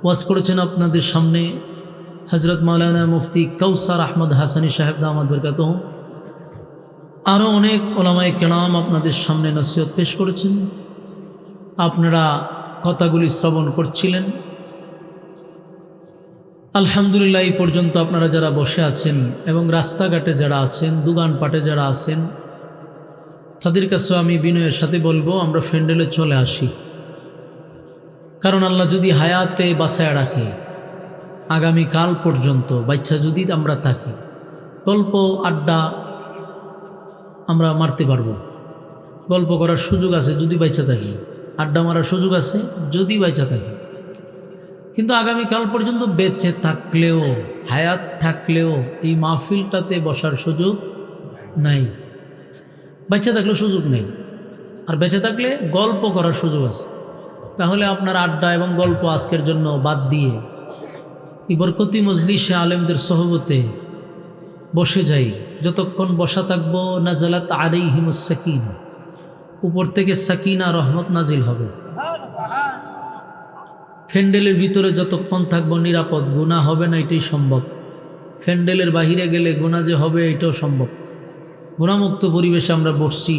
ওয়াজ করেছেন আপনাদের সামনে হজরত মাওলানা মুফতি কাউসার আহমদ হাসানী সাহেব দামাত বরকাতুহু। আরও অনেক ওলামায়ে কেরাম আপনাদের সামনে নসিহত পেশ করেছেন। আপনারা কথাগুলি শ্রবণ করছিলেন। আলহামদুলিল্লাহ, এই পর্যন্ত আপনারা যারা বসে আছেন এবং রাস্তাঘাটে যারা আছেন, দোকানপাটে যারা আছেন, তাদের কাছেও আমি বিনয়ের সাথে বলবো আমরা ফ্যান্ডেলে চলে আসি। কারণ আল্লাহ যদি হায়াতে বাঁচায় রাখে আগামীকাল পর্যন্ত বাচ্চা যদি আমরা থাকি, গল্প আড্ডা আমরা মারতে পারবো, গল্প করার সুযোগ আছে যদি বাচ্চা থাকি, আড্ডা মারার সুযোগ আছে যদি বাচ্চা থাকি। কিন্তু আগামীকাল পর্যন্ত বেঁচে থাকলেও, হায়াত থাকলেও এই মাহফিলটাতে বসার সুযোগ নাই। বাচ্চা থাকলেও সুযোগ নেই, আর বেঁচে থাকলে গল্প করার সুযোগ আছে। তাহলে আপনার আড্ডা এবং গল্প আজকের জন্য বাদ দিয়ে এই বরকতি মজলিসে আলেমদের সহবতে বসে যাই। যতক্ষণ বসা থাকবো নাজালাত আলাইহিমুস সাকিনা, উপর থেকে সাকিনা রহমত নাজিল হবে। ফ্যান্ডেলের ভিতরে যতক্ষণ থাকবো নিরাপদ, গুনাহ হবে না, এটাই সম্ভব। ফ্যান্ডেলের বাহিরে গেলে গুনাহ যে হবে এটাও সম্ভব। গুনাহমুক্ত পরিবেশে আমরা বসছি।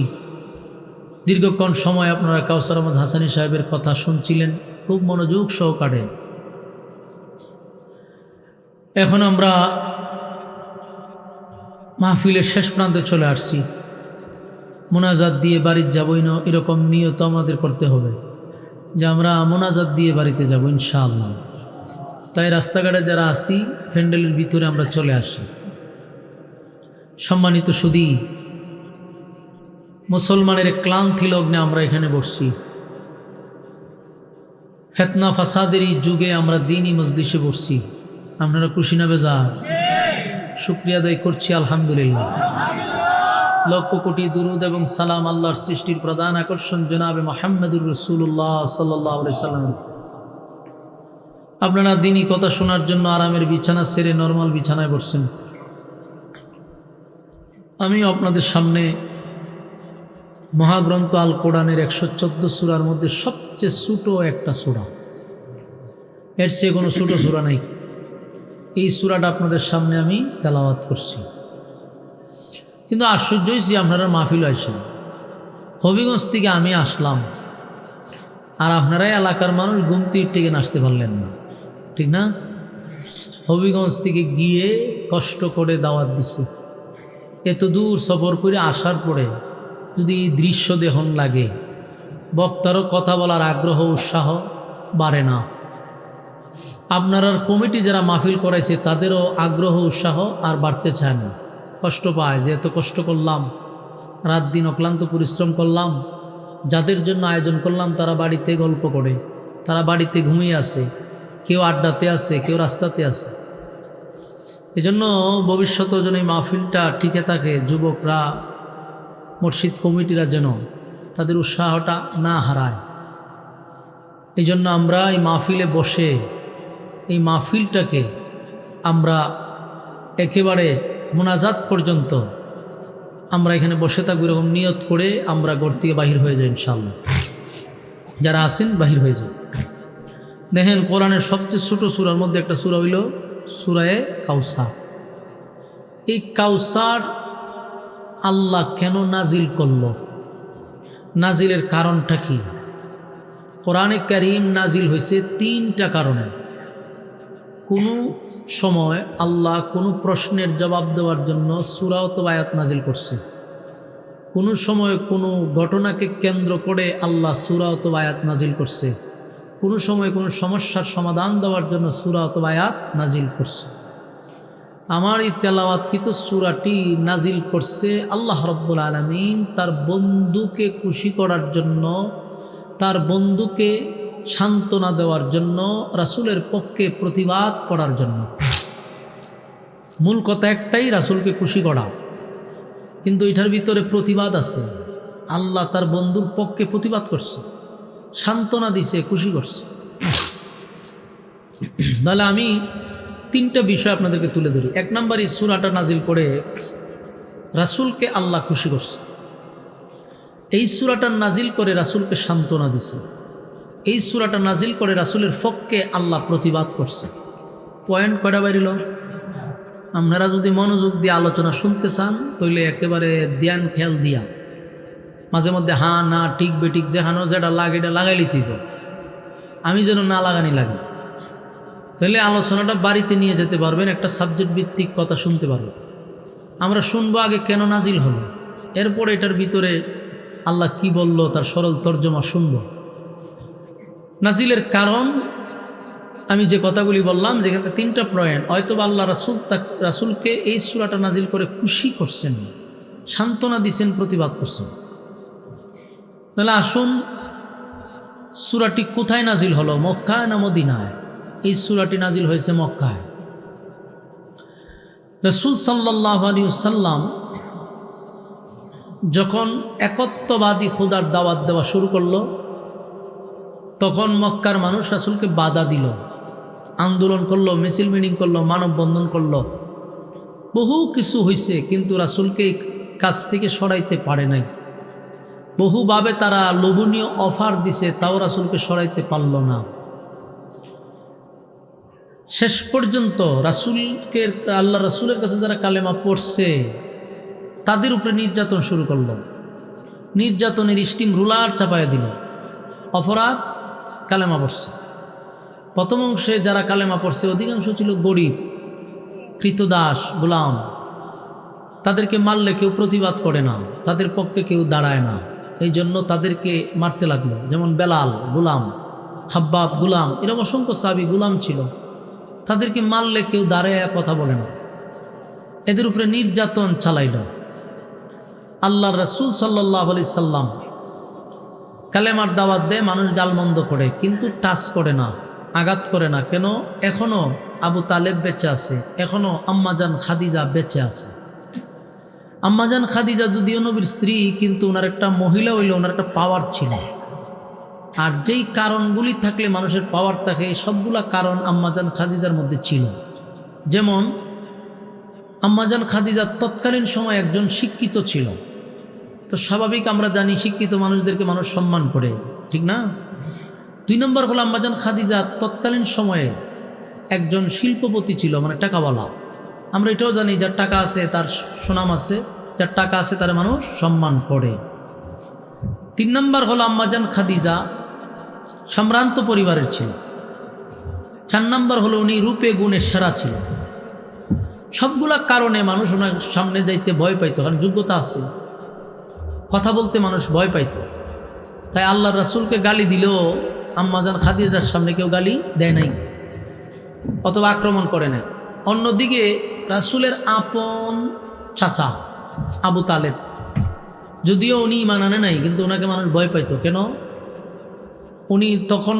দীর্ঘক্ষণ সময় আপনারা কাউসার আহমদ হাসানী সাহেবের কথা শুনছিলেন খুব মনোযোগ সহকারে। এখন আমরা মাহফিলের শেষ প্রান্তে চলে আসছি। মোনাজাত দিয়ে বাড়িতে যাবই না, এরকম নিয়ত আমাদের করতে হবে যে আমরা মোনাজাত দিয়ে বাড়িতে যাব ইনশাআল্লাহ। তাই রাস্তাঘাটে যারা আসি ফ্যান্ডেলের ভিতরে আমরা চলে আসি। সম্মানিত সুধী, মুসলমানের ক্লান্তি লগ্নে আমরা এখানে বসছি। ফিতনা ফাসাদের এই যুগে আমরা দ্বীনি মজলিসে বসছি। আপনারা খুশি না বেজার? শুকরিয়া আদায় করছি আলহামদুলিল্লাহ। লক্ষ কোটি দুরুদ এবং সালাম আল্লাহর সৃষ্টির প্রধান আকর্ষণ জনাবে মুহাম্মদুর রাসূলুল্লাহ সাল্লাল্লাহু আলাইহি সাল্লাম। আপনারা দ্বীনি কথা শোনার জন্য আরামের বিছানা ছেড়ে নরমাল বিছানায় বসছেন। আমি আপনাদের সামনে মহাগ্রন্থ আল কোরআনের 114 সূরার মধ্যে সবচেয়ে ছোট একটা সূরা, এর চেয়ে কোনো ছোট সূরা নাই। এই সূরাটা আপনাদের সামনে আমি তেলাওয়াত করছি। কিন্তু আশ্চর্য হয়েছি, আপনারা মাহফিল আসেন, হবিগঞ্জ থেকে আমি আসলাম, আর আপনারাই এলাকার মানুষ ঘুমতে থেকে নাচতে পারলেন না, ঠিক না? হবিগঞ্জ থেকে গিয়ে কষ্ট করে দাওয়াত দিছে, এত দূর সফর করে আসার পরে যদি এই দৃশ্য দেখুন লাগে, বক্তারও কথা বলার আগ্রহ উৎসাহ বাড়ে না। আপনার কমিটি যারা মাহফিল করাইছে তাদেরও আগ্রহ উৎসাহ আর বাড়তে চায় না, কষ্ট পায় যে এত কষ্ট করলাম, রাত দিন অক্লান্ত পরিশ্রম করলাম, যাদের জন্য আয়োজন করলাম তারা বাড়িতে গল্প করে, তারা বাড়িতে ঘুমিয়ে আছে, কেউ আড্ডাতে আছে, কেউ রাস্তাতে আছে। এজন্য ভবিষ্যতেও যেন এই মাহফিলটা টিকে থাকে, যুবকরা মসজিদ কমিটিরা যেন তাদের উৎসাহটা না হারায়। এই জন্য আমরা এই মাহফিলে বসে এই মাহফিলটাকে আমরা একেবারে মোনাজাত পর্যন্ত আমরা এখানে বসে থাকবো, এরকম নিয়ত করে আমরা ঘর থেকে বাহির হয়ে যাই ইনশাআল্লাহ। যারা আছেন বাহির হয়ে যান। দেখেন কোরআনের সবচেয়ে ছোট সূরার মধ্যে একটা সূরা হইল সূরায়ে কাউসার। এই কাউসার আল্লাহ কেন নাজিল করল, নাজিলের কারণটা কি? কোরআনে কারীম নাজিল হয়েছে 3টা কারণে। কোনো সময় আল্লাহ কোনো প্রশ্নের জবাব দেওয়ার জন্য সূরা অথবা আয়াত নাজিল করছে, কোনো সময় কোনো ঘটনাকে কেন্দ্র করে আল্লাহ সূরা অথবা আয়াত নাজিল করছে, কোনো সময় কোনো সমস্যার সমাধান দেওয়ার জন্য সূরা অথবা আয়াত নাজিল করছে। আমার এই তেলাওয়াতকৃত সূরাটি নাজিল করছে আল্লাহ রাব্বুল আলামিন তার বন্ধুকে খুশি করার জন্য, তার বন্ধুকে সান্ত্বনা দেওয়ার জন্য, রাসূলের পক্ষে প্রতিবাদ করার জন্য। মূল কথা একটাই, রাসূলকে খুশি করা, কিন্তু এটার ভিতরে প্রতিবাদ আছে। আল্লাহ তার বন্ধুর পক্ষে প্রতিবাদ করছে, সান্ত্বনা দিছে, খুশি করছে। তাহলে আমি 3টা বিষয় আপনাদেরকে তুলে ধরি। 1 নম্বর, এই সূরাটা নাজিল করে রাসূলকে আল্লাহ খুশি করছে। এই সূরাটা নাজিল করে রাসূলকে সান্ত্বনা দিছে। এই সূরাটা নাজিল করে রাসূলের পক্ষে আল্লাহ প্রতিবাদ করছে। পয়েন্ট কয়টা বাইরিল? আপনারা যদি মনোযোগ দিয়ে আলোচনা শুনতে চান তাহলে একেবারে ধ্যান খেয়াল দিয়া মাঝে মধ্যে হা না ঠিক বেঠিক যেখানে যেটা লাগে এটা লাগাইলি তুই, আমি যেন না লাগানি লাগে, তাহলে আলোচনাটা বাড়িতে নিয়ে যেতে পারবেন, একটা সাবজেক্ট ভিত্তিক কথা শুনতে পারবেন। আমরা শুনবো আগে কেন নাজিল হলো, এরপরে এটার ভিতরে আল্লাহ কি বলল তার সরল তর্জমা শুনব। নাজিলের কারণ আমি যে কথাগুলি বললাম, যেখানে 3টা পয়েন্ট, হয়তো আল্লাহ রাসূলকে এই সূরাটা নাজিল করে খুশি করছেন, সান্ত্বনা দিচ্ছেন, প্রতিবাদ করছেন। তাহলে আসুন, সূরাটি কোথায় নাজিল হলো, মক্কায় না মদিনায়? এই সূরাটি নাজিল হয়েছে মক্কায়। রাসূল সাল্লাল্লাহু আলাইহি ওয়াসাল্লাম যখন একত্ববাদী খোদার দাওয়াত দেওয়া শুরু করলো, তখন মক্কার মানুষ রাসূলকে বাধা দিল, আন্দোলন করলো, মিছিল মিটিং করলো, মানববন্ধন করলো, বহু কিছু হয়েছে, কিন্তু রাসূলকে কাছ থেকে সরাইতে পারে নাই। বহুভাবে তারা লোভনীয় অফার দিছে, তাও রাসূলকে সরাইতে পারল না। শেষ পর্যন্ত রাসূলকে, আল্লাহ রাসূলের কাছে যারা কালেমা পড়ছে তাদের উপরে নির্যাতন শুরু করল, নির্যাতনের স্টিম রুলার চাপায়া দিল। অপরাধ, কালেমা পড়ছে। প্রথম অংশে যারা কালেমা পড়ছে অধিকাংশ ছিল গরিব, কৃতদাস, গোলাম। তাদেরকে মারলে কেউ প্রতিবাদ করে না, তাদের পক্ষে কেউ দাঁড়ায় না, এই জন্য তাদেরকে মারতে লাগলো। যেমন বেলাল গোলাম, খাব্বাব গোলাম, এরকম অসংখ্য সাহাবী গোলাম ছিল, তাদেরকে মারলে কেউ দাঁড়ায় কথা বলে না, এদের উপরে নির্যাতন চালাইল। আল্লাহর রাসূল সাল্লাল্লাহু আলাইহি সাল্লাম কালেমার দাওয়াত দেয়, মানুষ গালমন্দ করে, কিন্তু টাচ করে না, আঘাত করে না। কেন? এখনো আবু তালেব বেঁচে আছে, এখনো আম্মাজান খাদিজা বেঁচে আছে। আম্মাজান খাদিজা যদিও নবীর স্ত্রী, কিন্তু ওনার একটা মহিলা হইলে ওনার একটা পাওয়ার ছিল। আর যেই কারণগুলি থাকলে মানুষের পাওয়ার থাকে, সবগুলা কারণ আম্মাজান খাদিজার মধ্যে ছিল। যেমন আম্মাজান খাদিজা তৎকালীন সময় একজন শিক্ষিত ছিল, তো স্বাভাবিক আমরা জানি শিক্ষিত মানুষদেরকে মানুষ সম্মান করে, ঠিক না? 2 নম্বর হলো আম্মাজান খাদিজা তৎকালীন সময়ে একজন শিল্পপতি ছিল, মানে টাকাওয়ালা। আমরা এটাও জানি যার টাকা আছে তার সুনাম আছে, যার টাকা আছে তার মানুষ সম্মান করে। 3 নম্বর হলো আম্মাজান খাদিজা সম্ভ্রান্ত পরিবারের ছিল। 4 নম্বর হলো উনি রূপে গুণে সেরা ছিল। সবগুলা কারণে মানুষ ওনার সামনে যাইতে ভয় পাইত, কারণ যোগ্যতা আছে, কথা বলতে মানুষ ভয় পাইত। তাই আল্লাহর রাসূলকে গালি দিলেও আম্মাজান খাদিজার সামনে কেউ গালি দেয় নাই অথবা আক্রমণ করে নাই। অন্যদিকে রাসূলের আপন চাচা আবু তালেব, যদিও উনি ঈমান আনে নাই, কিন্তু ওনাকে মানুষ ভয় পাইত। কেন? উনি তখন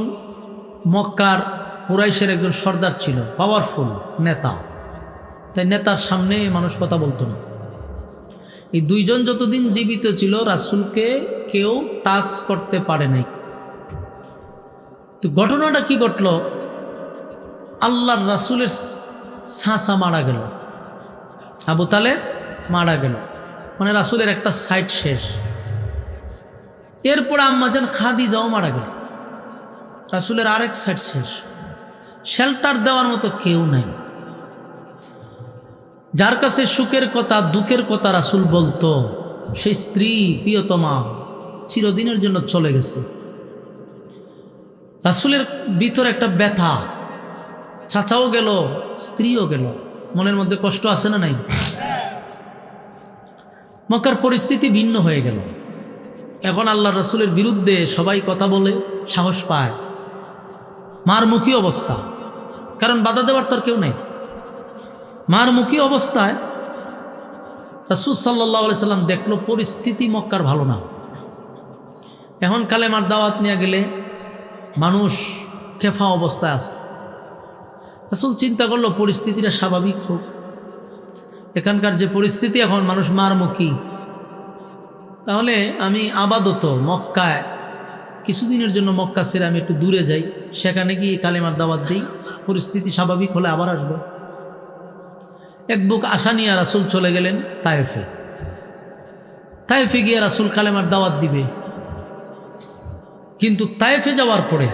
মক্কার কুরাইশের একজন সর্দার ছিল, পাওয়ারফুল নেতা, তাই নেতার সামনে মানুষ কথা বলতো না। এই 2 জন যতদিন জীবিত ছিল রাসূলকে কেউ টাচ করতে পারে নাই। তো ঘটনাটা কি ঘটল? আল্লাহর রাসূলের চাচা মারা গেল, আবু তালেব মারা গেল, মানে রাসূলের একটা সাইড শেষ। এরপর আম্মাজান খাদিজাও মারা গেল, রাসূলের আরেক সাইড শেষ। শেল্টার দেওয়ার মতো কেউ নাই। যার কাছে সুখের কথা দুঃখের কথা রাসূল বলতো, সেই স্ত্রী প্রিয়তমা চিরদিনের জন্য চলে গেছে। রাসূলের ভিতরে একটা ব্যথা, চাচাও গেল স্ত্রীও গেল, মনের মধ্যে কষ্ট আছে না নাই? মক্কার পরিস্থিতি ভিন্ন হয়ে গেল। এখন আল্লাহর রাসূলের বিরুদ্ধে সবাই কথা বলে, সাহস পায়, মারমুখী অবস্থা, কারণ বাধা দেওয়ার তার কেউ নেই। মারমুখী অবস্থায় রাসূল সাল্লাল্লাহু আলাইহি সাল্লাম দেখলো পরিস্থিতি মক্কার ভালো না। এখন কালেমার দাওয়াত নিয়ে গেলে মানুষ খেফা অবস্থায় আছে। রাসূল চিন্তা করলো পরিস্থিতিটা স্বাভাবিক হোক, এখানকার যে পরিস্থিতি এখন মানুষ মারমুখী, তাহলে আমি আপাতত মক্কায় কিছুদিনের জন্য মক্কা ছেড়ে আমি একটু দূরে যাই, সেখানে গিয়ে কালেমার দাওয়াত দিই, পরিস্থিতি স্বাভাবিক হলে আবার আসবো। এক বুক আশা নিয়ে রাসূল চলে গেলেন তায়েফে। তায়েফে গিয়ে রাসূল কালেমার দাওয়াত দিবে, কিন্তু তায়েফে যাওয়ার পরে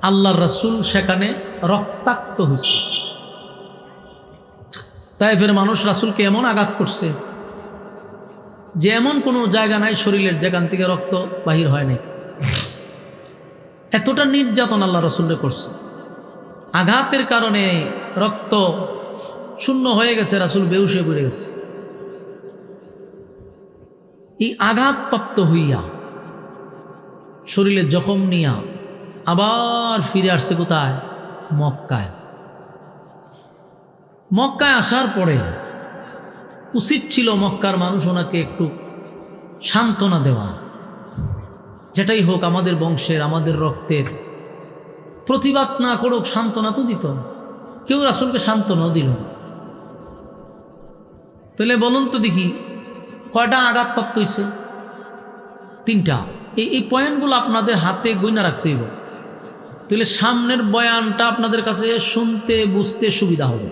আল্লাহর রাসূল সেখানে রক্তাক্ত হয়েছে। তায়েফের মানুষ রাসূলকে এমন আঘাত করছে যে এমন কোনো জায়গা নাই শরীরের যেখান থেকে রক্ত বাহির হয় নাই। এতটা নির্যাতন আল্লাহ রাসূলকে করছে, আঘাতের কারণে রক্ত শূন্য হয়ে গেছে, রাসূল বেহুশ হয়ে পড়ে গেছে। এই আঘাতপ্রাপ্ত হইয়া শরীরে জখম নিয়া আবার ফিরে আসছে কোথায়? মক্কায়। মক্কায় আসার পরে উচিত ছিল মক্কার মানুষ ওনাকে একটু সান্ত্বনা দেওয়া, যেটাই হোক আমাদের বংশের আমাদের রক্তের, প্রতিবাদ না করুক সান্ত্বনা তো দিত। কেউ রাসূলকে সান্ত্বনাও দিল। তাহলে বলুন তো দেখি কয়টা আঘাতপ্রাপ্ত হয়েছে? 3টা। এই পয়েন্টগুলো আপনাদের হাতে গইনা রাখতে হইব, তাহলে সামনের বয়ানটা আপনাদের কাছে শুনতে বুঝতে সুবিধা হবে।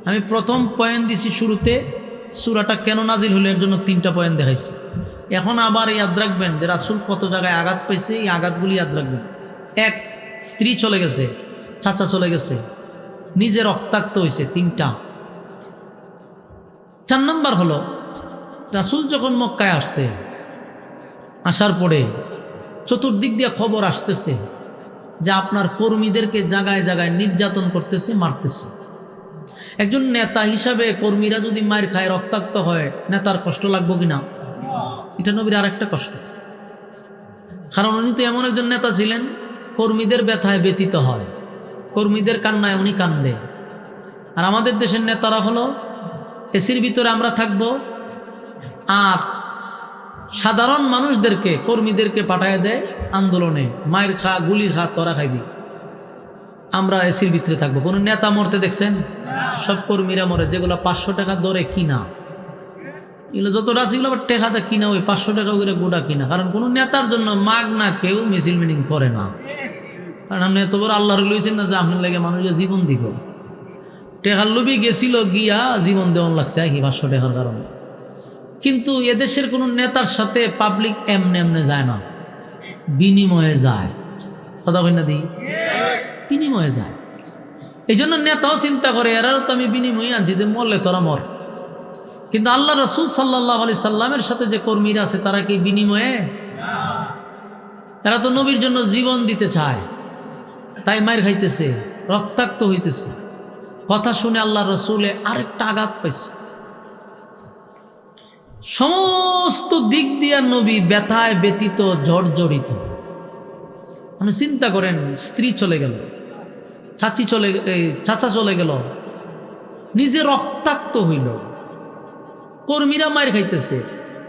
আমি প্রথম পয়েন্ট দিছি শুরুতে, সূরাটা কেন নাজিল হলো এর জন্য 3টা পয়েন্ট দেখাইছি। এখন আবার ইয়াদ রাখবেন যে রাসূল কত জায়গায় আঘাত পাইছে, এই আঘাতগুলি ইয়াদ রাখবেন। 1, স্ত্রী চলে গেছে, চাচা চলে গেছে, নিজে রক্তাক্ত হয়েছে, 3টা। 4 নম্বর হলো রাসূল যখন মক্কায় আসছে, আসার পরে চতুর্দিক দিয়ে খবর আসতেছে যে আপনার কর্মীদেরকে জায়গায় জায়গায় নির্যাতন করতেছে, মারতেছে। একজন নেতা হিসাবে কর্মীরা যদি মার খায়, রক্তাক্ত হয়, নেতার কষ্ট লাগবো কিনা? এটা নবীর আর একটা কষ্ট, কারণ উনি তো এমন একজন নেতা ছিলেন কর্মীদের ব্যথায় ব্যতীত হয়, কর্মীদের কান্নায় উনি কান্দে। আর আমাদের দেশের নেতারা হলো এসির ভিতরে আমরা থাকবো, আর সাধারণ মানুষদেরকে কর্মীদেরকে পাঠায় দেয় আন্দোলনে, মায়ের খা গুলি খা তোরা খাইবি, আমরা এসির ভিতরে থাকবো। কোনো নেতা মরতে দেখছেন? সব কর্মীরা মরে, যেগুলো 500 টাকা দরে কিনা, এগুলো যতটা আছে এগুলো আবার টেকাতে কিনা, ওই 500 টাকা করে গোটা কিনা। কারণ কোনো নেতার জন্য মাগ না কেউ মিছিল মিটিং করে না, কারণ আপনি এত বড় আল্লাহর লইছেন না যে আপনার লাগে মানুষের জীবন দিব। টেকার লবি গেছিল গিয়া জীবন দেওয়ান লাগছে কি 500 টাকার কারণে। কিন্তু এদেশের কোনো নেতার সাথে পাবলিক এমনে এমনে যায় না, বিনিময়ে যায়। কথা কই না দি? বিনিময়ে যায়। এই জন্য নেতাও চিন্তা করে এরাও তো আমি বিনিময়ে আনছি, যে মরলে তোরা মর। কিন্তু আল্লাহ রাসূল সাল্লাল্লাহু আলাইহি সাল্লামের সাথে যে কর্মীরা আছে তারা কি বিনিময়ে? এরা তো নবীর জন্য জীবন দিতে চায়, তাই মার খাইতেছে, রক্তাক্ত হইতেছে। কথা শুনে আল্লাহ রাসূলে আরেকটা আঘাত পাইছে। সমস্ত দিক দিয়ে নবী ব্যথায় ব্যতীত, জর্জরিত। আপনি চিন্তা করেন, স্ত্রী চলে গেল, চাচা চলে গেল, নিজে রক্তাক্ত হইল, কর্মীরা মার খাইতেছে।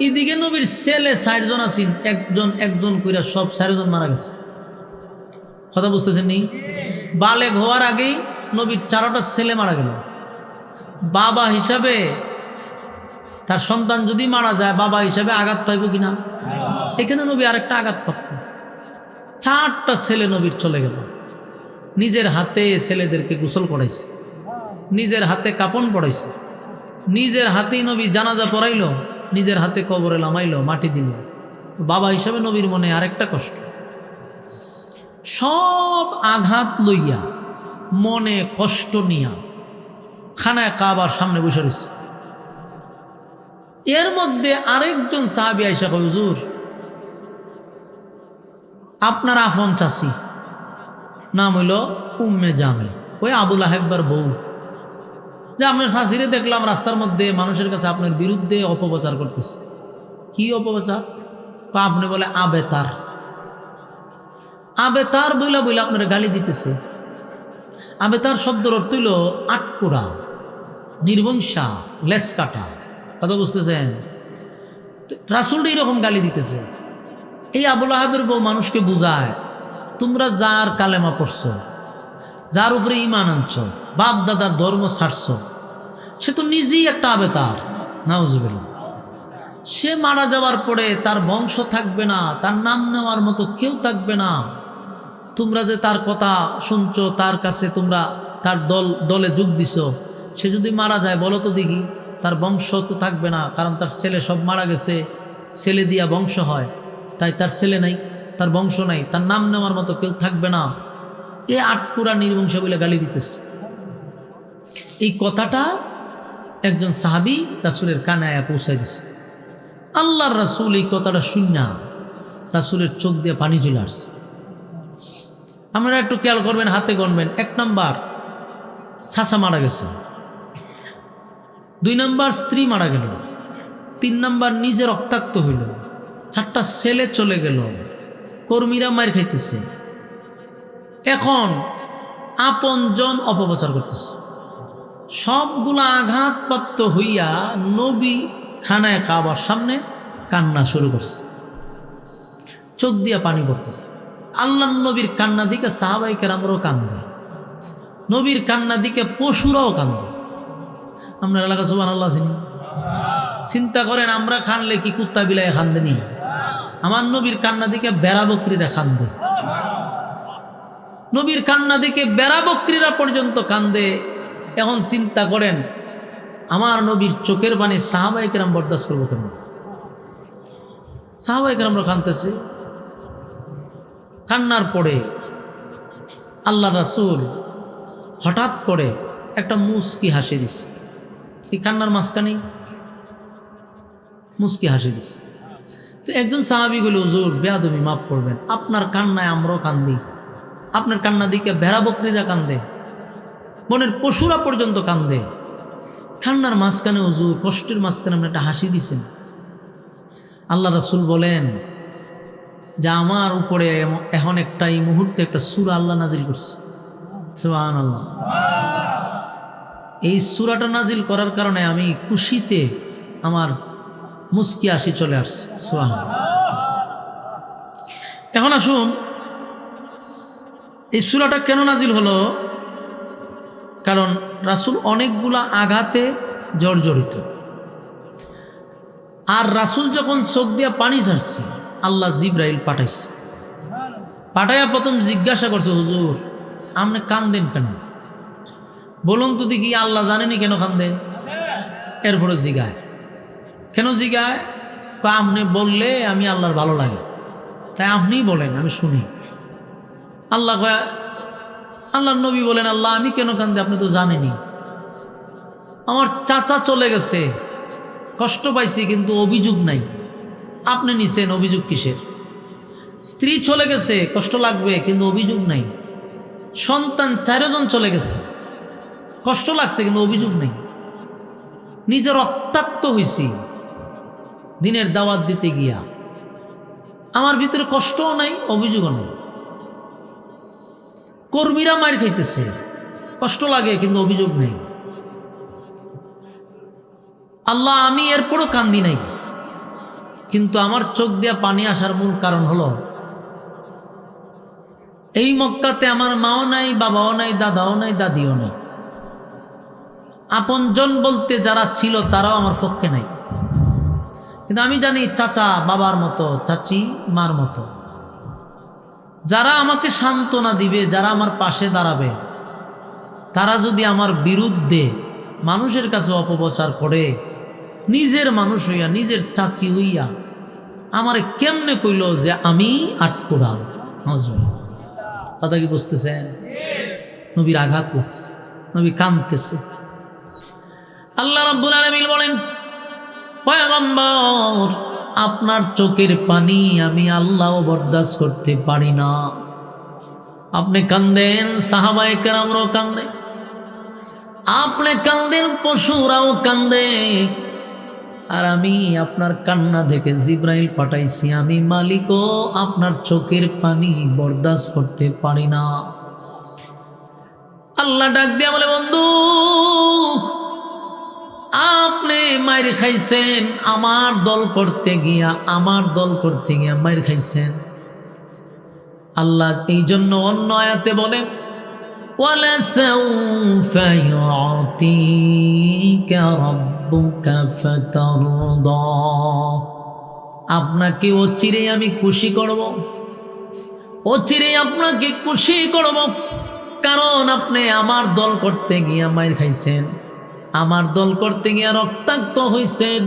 এদিকে নবীর ছেলে 4 জন আছেন, একজন কইরা সব 4 জন মারা গেছে। কথা বুঝতেছেন নি? বালেগ হওয়ার আগেই নবীর 4টা ছেলে মারা গেল। বাবা হিসাবে তার সন্তান যদি মারা যায়, বাবা হিসাবে আঘাত পাইব কিনা? এখানে নবী আরেকটা আঘাত প্রাপ্ত। 4টা ছেলে নবীর চলে গেল, নিজের হাতে ছেলেদেরকে গোসল করাইছে। নিজের হাতে কাপন পড়াইছে, নিজের হাতেই নবী জানাজা পড়াইল, নিজের হাতে কবরে লামাইল, মাটি দিল। বাবা হিসাবে নবীর মনে আরেকটা কষ্ট, সব আঘাত লইয়া মনে কষ্ট নিয়া খানায় কাবার সামনে বসে রয়েছে। এর মধ্যে আরেকজন সাহাবী আয়েশা কয়, হুজুর আপনার আফন চাচি, নাম হইল উম্মে জামে, ওই আবুল আহেব্বার বউ, যে আপনার শাশিরে দেখলাম রাস্তার মধ্যে মানুষের কাছে আপনার বিরুদ্ধে অপপ্রচার করতেছে। কি অপপ্রচার? আপনি বলে আবেতার, আবেতার বইলা বইলা আপনার গালি দিতেছে। আবেতার শব্দের অর্থ হইল আটকুড়া, নির্বংশা, লেস কাটা। কথা বুঝতেছেন? রাসূল এরকম গালি দিতেছে। এই আবুল আহাবের বউ মানুষকে বুঝায়, তোমরা যার কালেমা পড়ছো, যার উপরে ঈমান আনছো, বাপ দাদার ধর্ম ছাড়ছো, সে তো নিজেই একটা আবেতার। নাউজুবিল্লাহ। সে মারা যাওয়ার পরে তার বংশ থাকবে না, তার নাম নেওয়ার মতো কেউ থাকবে না। তোমরা যে তার কথা শুনছো, তার কাছে তোমরা তার দলে যোগ দিছো, সে যদি মারা যায় বলো তো দেখি, তার বংশ তো থাকবে না, কারণ তার ছেলে সব মারা গেছে, ছেলে দিয়া বংশ হয়, তাই তার ছেলে নাই, তার বংশ নাই, তার নাম নেওয়ার মতো কেউ থাকবে না। এ আটকুরা নির্বংশ বলে গালি দিতেছে। এই কথাটা একজন সাহাবী রাসূলের কানে আয়া পৌঁছায় দিছে। আল্লাহর রাসূল এই কথাটা শুননা রাসূলের চোখ দিয়ে পানি চলে আসছে। আপনারা একটু খেয়াল করবেন, হাতে গণবেন। 1 নাম্বার চাচা মারা গেছে, 2 নাম্বার স্ত্রী মারা গেল, 3 নাম্বার নিজে রক্তাক্ত হইল, 4টা ছেলে চলে গেল, কর্মীরা মার খাইতেছে। এখন আপনজন অপপ্রচার করতেছে। সবগুলা আঘাতপ্রাপ্ত হইয়া নবী খানায় কাবার সামনে কান্না শুরু করছে, চোখ দিয়া পানি পড়তেছে। আল্লাহর নবীর কান্না দিকে সাহাবায়ে কেরামরাও কান্দে, নবীর কান্না দিকে পশুরাও কান্দে। আমরা এলাকা সুবহানাল্লাহ চিনি? চিন্তা করেন, আমরা খানলে কি কুত্তা বিলায় খান্দেনি? আমার নবীর কান্না দিকে বেড়া বকরিরা কান্দে, নবীর কান্না দিকে বেড়া বকরিরা পর্যন্ত কান্দে। এখন চিন্তা করেন, আমার নবীর চোখের পানি সাহাবায়ে কেরাম বরদাস্ত করবো কেন? সাহাবায়ে কেরামরা কাঁদতেছে। কান্নার পরে আল্লাহ রাসূল হঠাৎ করে একটা মুস্কি হাসি দিছে। এই কান্নার মাঝখানে মুস্কি হাসি দিছে। তো একজন সাহাবী বলে, হুজুর বেয়াদবি মাফ করবেন, আপনার কান্নায় আমরাও কান্দি, আপনার কান্না দিকে ভেড়া বকরিরা কান্দে, বনের পশুরা পর্যন্ত কান্দে। কান্নার মাঝখানে হুজুর, কষ্টের মাঝখানে আপনি একটা হাসি দিছেন। আল্লাহ রাসূল বলেন যে আমার উপরে এখন একটা এই মুহূর্তে একটা সূরা আল্লাহ নাজিল করছে। সুবহানাল্লাহ। এই সূরাটা নাজিল করার কারণে আমি খুশিতে আমার মুস্কি হাসি চলে আসছে। সুবহানাল্লাহ। এখন আসুন, এই সূরাটা কেন নাজিল হলো? কারণ রাসূল অনেকগুলা আঘাতে জর্জরিত, আর রাসূল যখন চোখ দিয়া পানি ছাড়ছে, আল্লাহ জিবরাইল পাঠাইছে। পাঠাইয়া প্রথম জিজ্ঞাসা করছে, হুজুর আপনি কান্দেন কেন? বলুন তো দেখি, আল্লাহ জানেনি কেন কান্দে? এরপরে জিগায়। কেন জিগায়? আপনি বললে আমি আল্লাহর ভালো লাগে, তাই আপনিই বলেন, আমি শুনি। আল্লাহর নবী বলেন, আল্লাহ আমি কেন কান্দে আপনি তো জানেনি। আমার চাচা চলে গেছে, কষ্ট পাইছি, কিন্তু অভিযোগ নাই, আপনি নিছেন, অভিযোগ কিসের? স্ত্রী চলে গেছে, কষ্ট লাগবে, কিন্তু অভিযোগ নাই। সন্তান 4 জন চলে গেছে, কষ্ট লাগছে, কিন্তু অভিযোগ নেই। নিজে রক্তাক্ত হয়েছি দিনের দাওয়াত দিতে গিয়া, আমার ভিতরে কষ্টও নাই, অভিযোগও নাই। কর্মীরা মার খাইতেছে, কষ্ট লাগে, কিন্তু অভিযোগ নেই। আল্লাহ আমি এরপরও কান্দি নাই, কিন্তু আমার চোখ দিয়া পানি আসার মূল কারণ হলো এই মক্কাতে আমার মাও নাই, বাবাও নাই, দাদাও নাই, দাদিও নাই। আপনজন বলতে যারা ছিল তারাও আমার পক্ষে নাই। কিন্তু আমি জানি চাচা বাবার মতো, চাচি মার মতো, যারা আমাকে সান্ত্বনা দিবে, যারা আমার পাশে দাঁড়াবে, তারা যদি আমার বিরুদ্ধে মানুষের কাছে অপপ্রচার করে, নিজের মানুষ হইয়া নিজের চাচি হইয়া আমারে কেমনে কইল যে আমি আটকুড়াল। কথা কি বুঝতেছেন? নবীর আঘাত লাগছে, নবী কাঁদতেছে। আল্লাহ রাব্বুল আলামিন বলেন, পয়গম্বর আপনার চোখের পানি আমি আল্লাহও বরদাস্ত করতে পারি না। আপনি কান্দেন, সাহাবায়ে কেরামরাও কান্দে, আপনি কান্দেন, পশুরাও কান্দে। আর আমি আপনার কান্না দেখে জিব্রাইল পাঠাইছি, আমি মালিকও আপনার চোখের পানি বরদাস্ত করতে পারি না। আল্লাহ ডাক দিয়া বলে, বন্ধু আপনি মাইর খাইছেন আমার দল করতে গিয়া, আমার দল করতে গিয়া মাইর খাইছেন। আল্লাহ এই জন্য অন্য আয়াতে বলেন, ওয়ালাসাউফা ইউতিকা রাব্বুকা ফাতারদা, আপনাকে অচিরেই আমি খুশি করব, অচিরেই আপনাকে খুশি করব। কারণ আপনি আমার দল করতে গিয়া মাইর খাইছেন, আমার দল করতে গিয়া রক্তাক্ত হইছেন।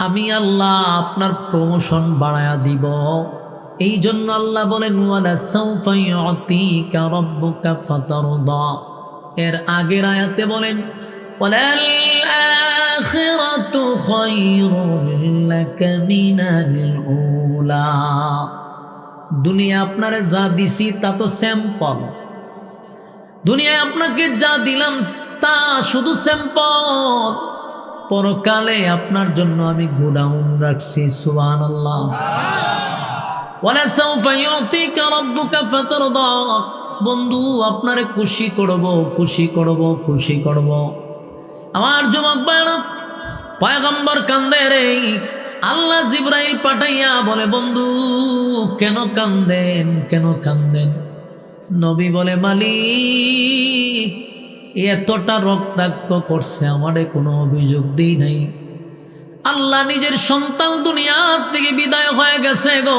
আমি আল্লাহ আপনার প্রমোশন বাড়ায়া দিব। এই জন্য আল্লাহ বলেন, ওয়ালা সাউফা ইউতিকা রাব্বুকা ফাতারদা। এর আগের আয়াতে বলেন, ওয়ালাল আখিরাতু খায়রুল লাকা মিনাল উলা। দুনিয়া আপনারে যা দিছি তা তো স্যাম্পল, দুনিয়ায় আপনাকে যা দিলাম তা শুধু স্যাম্পল, পরকালে আপনার জন্য আমি গোডাউন রাখছি। সুবহানাল্লাহ। ওয়ালাসাউফা ইউতিকা রাব্বুকা ফাতারদা, বন্ধু আপনারে খুশি করব, খুশি করব, খুশি করব। আমার যুবক ভাইরা, পয়গম্বর কান্দে রে। আল্লাহ জিবরাইল পাঠাইয়া বলে, বন্ধু কেন কান্দেন, কেন কান্দেন? নবী বলে, মালিক এতটা রক্তাক্ত করছে, আমারে কোনো অভিযোগ দেই নাই। আল্লাহ নিজের সন্তান দুনিয়ার থেকে বিদায় হয়ে গেছে গো,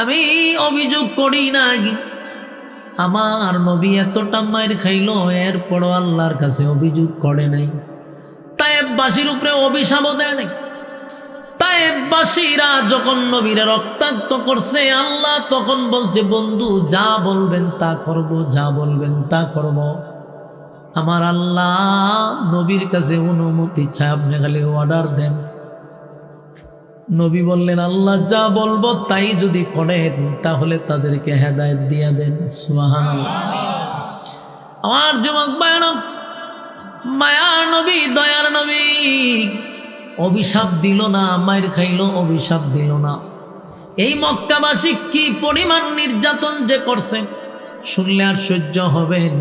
আমি অভিযোগ করি নাই। আমার নবী এতটা মায়ের খাইলো, এরপরও আল্লাহর কাছে অভিযোগ করে নাই। তায়েববাসীর উপরে অভিশাপও দেয় নাই। তায়েববাসীরা যখন নবীরে রক্তাক্ত করছে, আল্লাহ তখন বলছে, বন্ধু যা বলবেন তা করব, যা বলবেন তা করব। আমার আল্লাহ নবীর কাছে অনুমতি চায়, আপনি খালি অর্ডার দেন। নবী বললেন, আল্লাহ যা বলবো তাই যদি করেন তাহলে তাদেরকে হেদায়েত দিয়ে দেন। সুবহানাল্লাহ। আমার যুবক ভাইরা, মায়ার নবী, দয়ার নবী অভিশাপ দিল না, মায়ের খাইল, অভিশাপ দিল না। এই মক্কাবাসী কি পরিমাণ নির্যাতন যে করছে শুনলে আর সহ্য হবেন।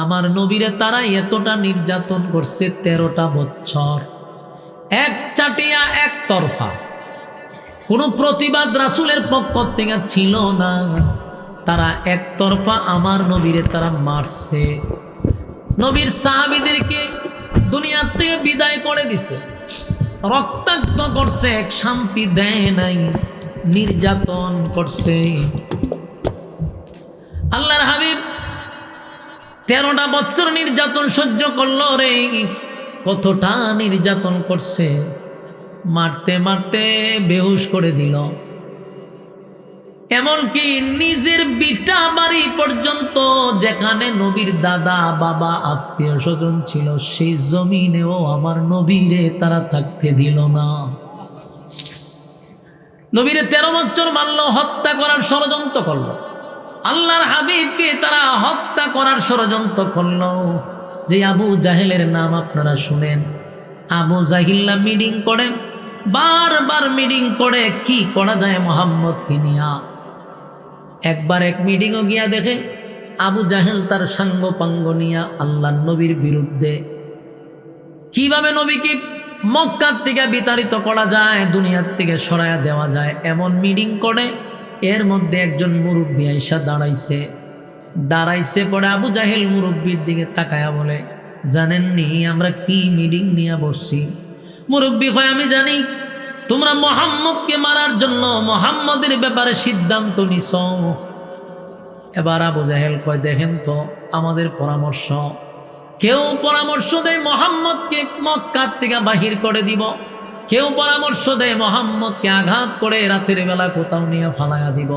আমার নবীরে তারা এতটা নির্যাতন করছে 13টা বছর, এক চাটিয়া এক তরফা, কোনো প্রতিবাদ রাসূলের পক্ষ থেকে ছিল না। তারা একতরফা আমার নবীরে তারা মারছে, নবীর সাহাবীদেরকে দুনিয়া থেকে বিদায় করে দিছে, রক্তাক্ত করছে, শান্তি দেয় নাই, নির্যাতন করছে। আল্লাহর হাবিব 13টা বছর নির্যাতন সহ্য করলো রে। কতটা নির্যাতন করছে, মারতে মারতে বেহুশ করে দিল। এমনকি নিজের বিটা বাড়ি পর্যন্ত, যেখানে নবীর দাদা বাবা আত্মীয় স্বজন ছিল, সেই জমিনেও আমার নবীরে তারা থাকতে দিল না। নবীরে 13 বছর মারল, হত্যা করার ষড়যন্ত্র করলো। আল্লাহর হাবিবকে তারা হত্যা করার ষড়যন্ত্র করলো। যে আবু জাহেলের নাম আপনারা শুনেন, আবু জাহিল্লা মিটিং করে, বারবার মিটিং করে কি করা যায় মুহাম্মদকে নিয়া। একবার এক মিটিংও গিয়া দেখে আবু জাহেল তার সাঙ্গ পাঙ্গ নিয়া আল্লাহর নবীর বিরুদ্ধে কিভাবে নবীকে মক্কার থেকে বিতাড়িত করা যায়, দুনিয়ার থেকে সরাইয়া দেওয়া যায়, এমন মিটিং করে। এর মধ্যে একজন মুরব্বী আইসা দাঁড়াইছে পরে আবু জাহেল মুরব্বীর দিকে তাকায়া বলে, জানেননি আমরা কি মিটিং নিয়ে বসছি? মুরব্বী কয়, আমি জানি তোমরা মুহাম্মদকে মারার জন্য মুহাম্মদের ব্যাপারে সিদ্ধান্ত নিছ। এবার আবু জাহেল কয়, দেখেন তো আমাদের পরামর্শ, কেউ পরামর্শ দেয় মুহাম্মদকে মক্কা থেকে বাহির করে দিব, কেউ পরামর্শ দেয় মুহাম্মদকে আঘাত করে রাতের বেলা কোথাও নিয়ে ফালাইয়া দিব।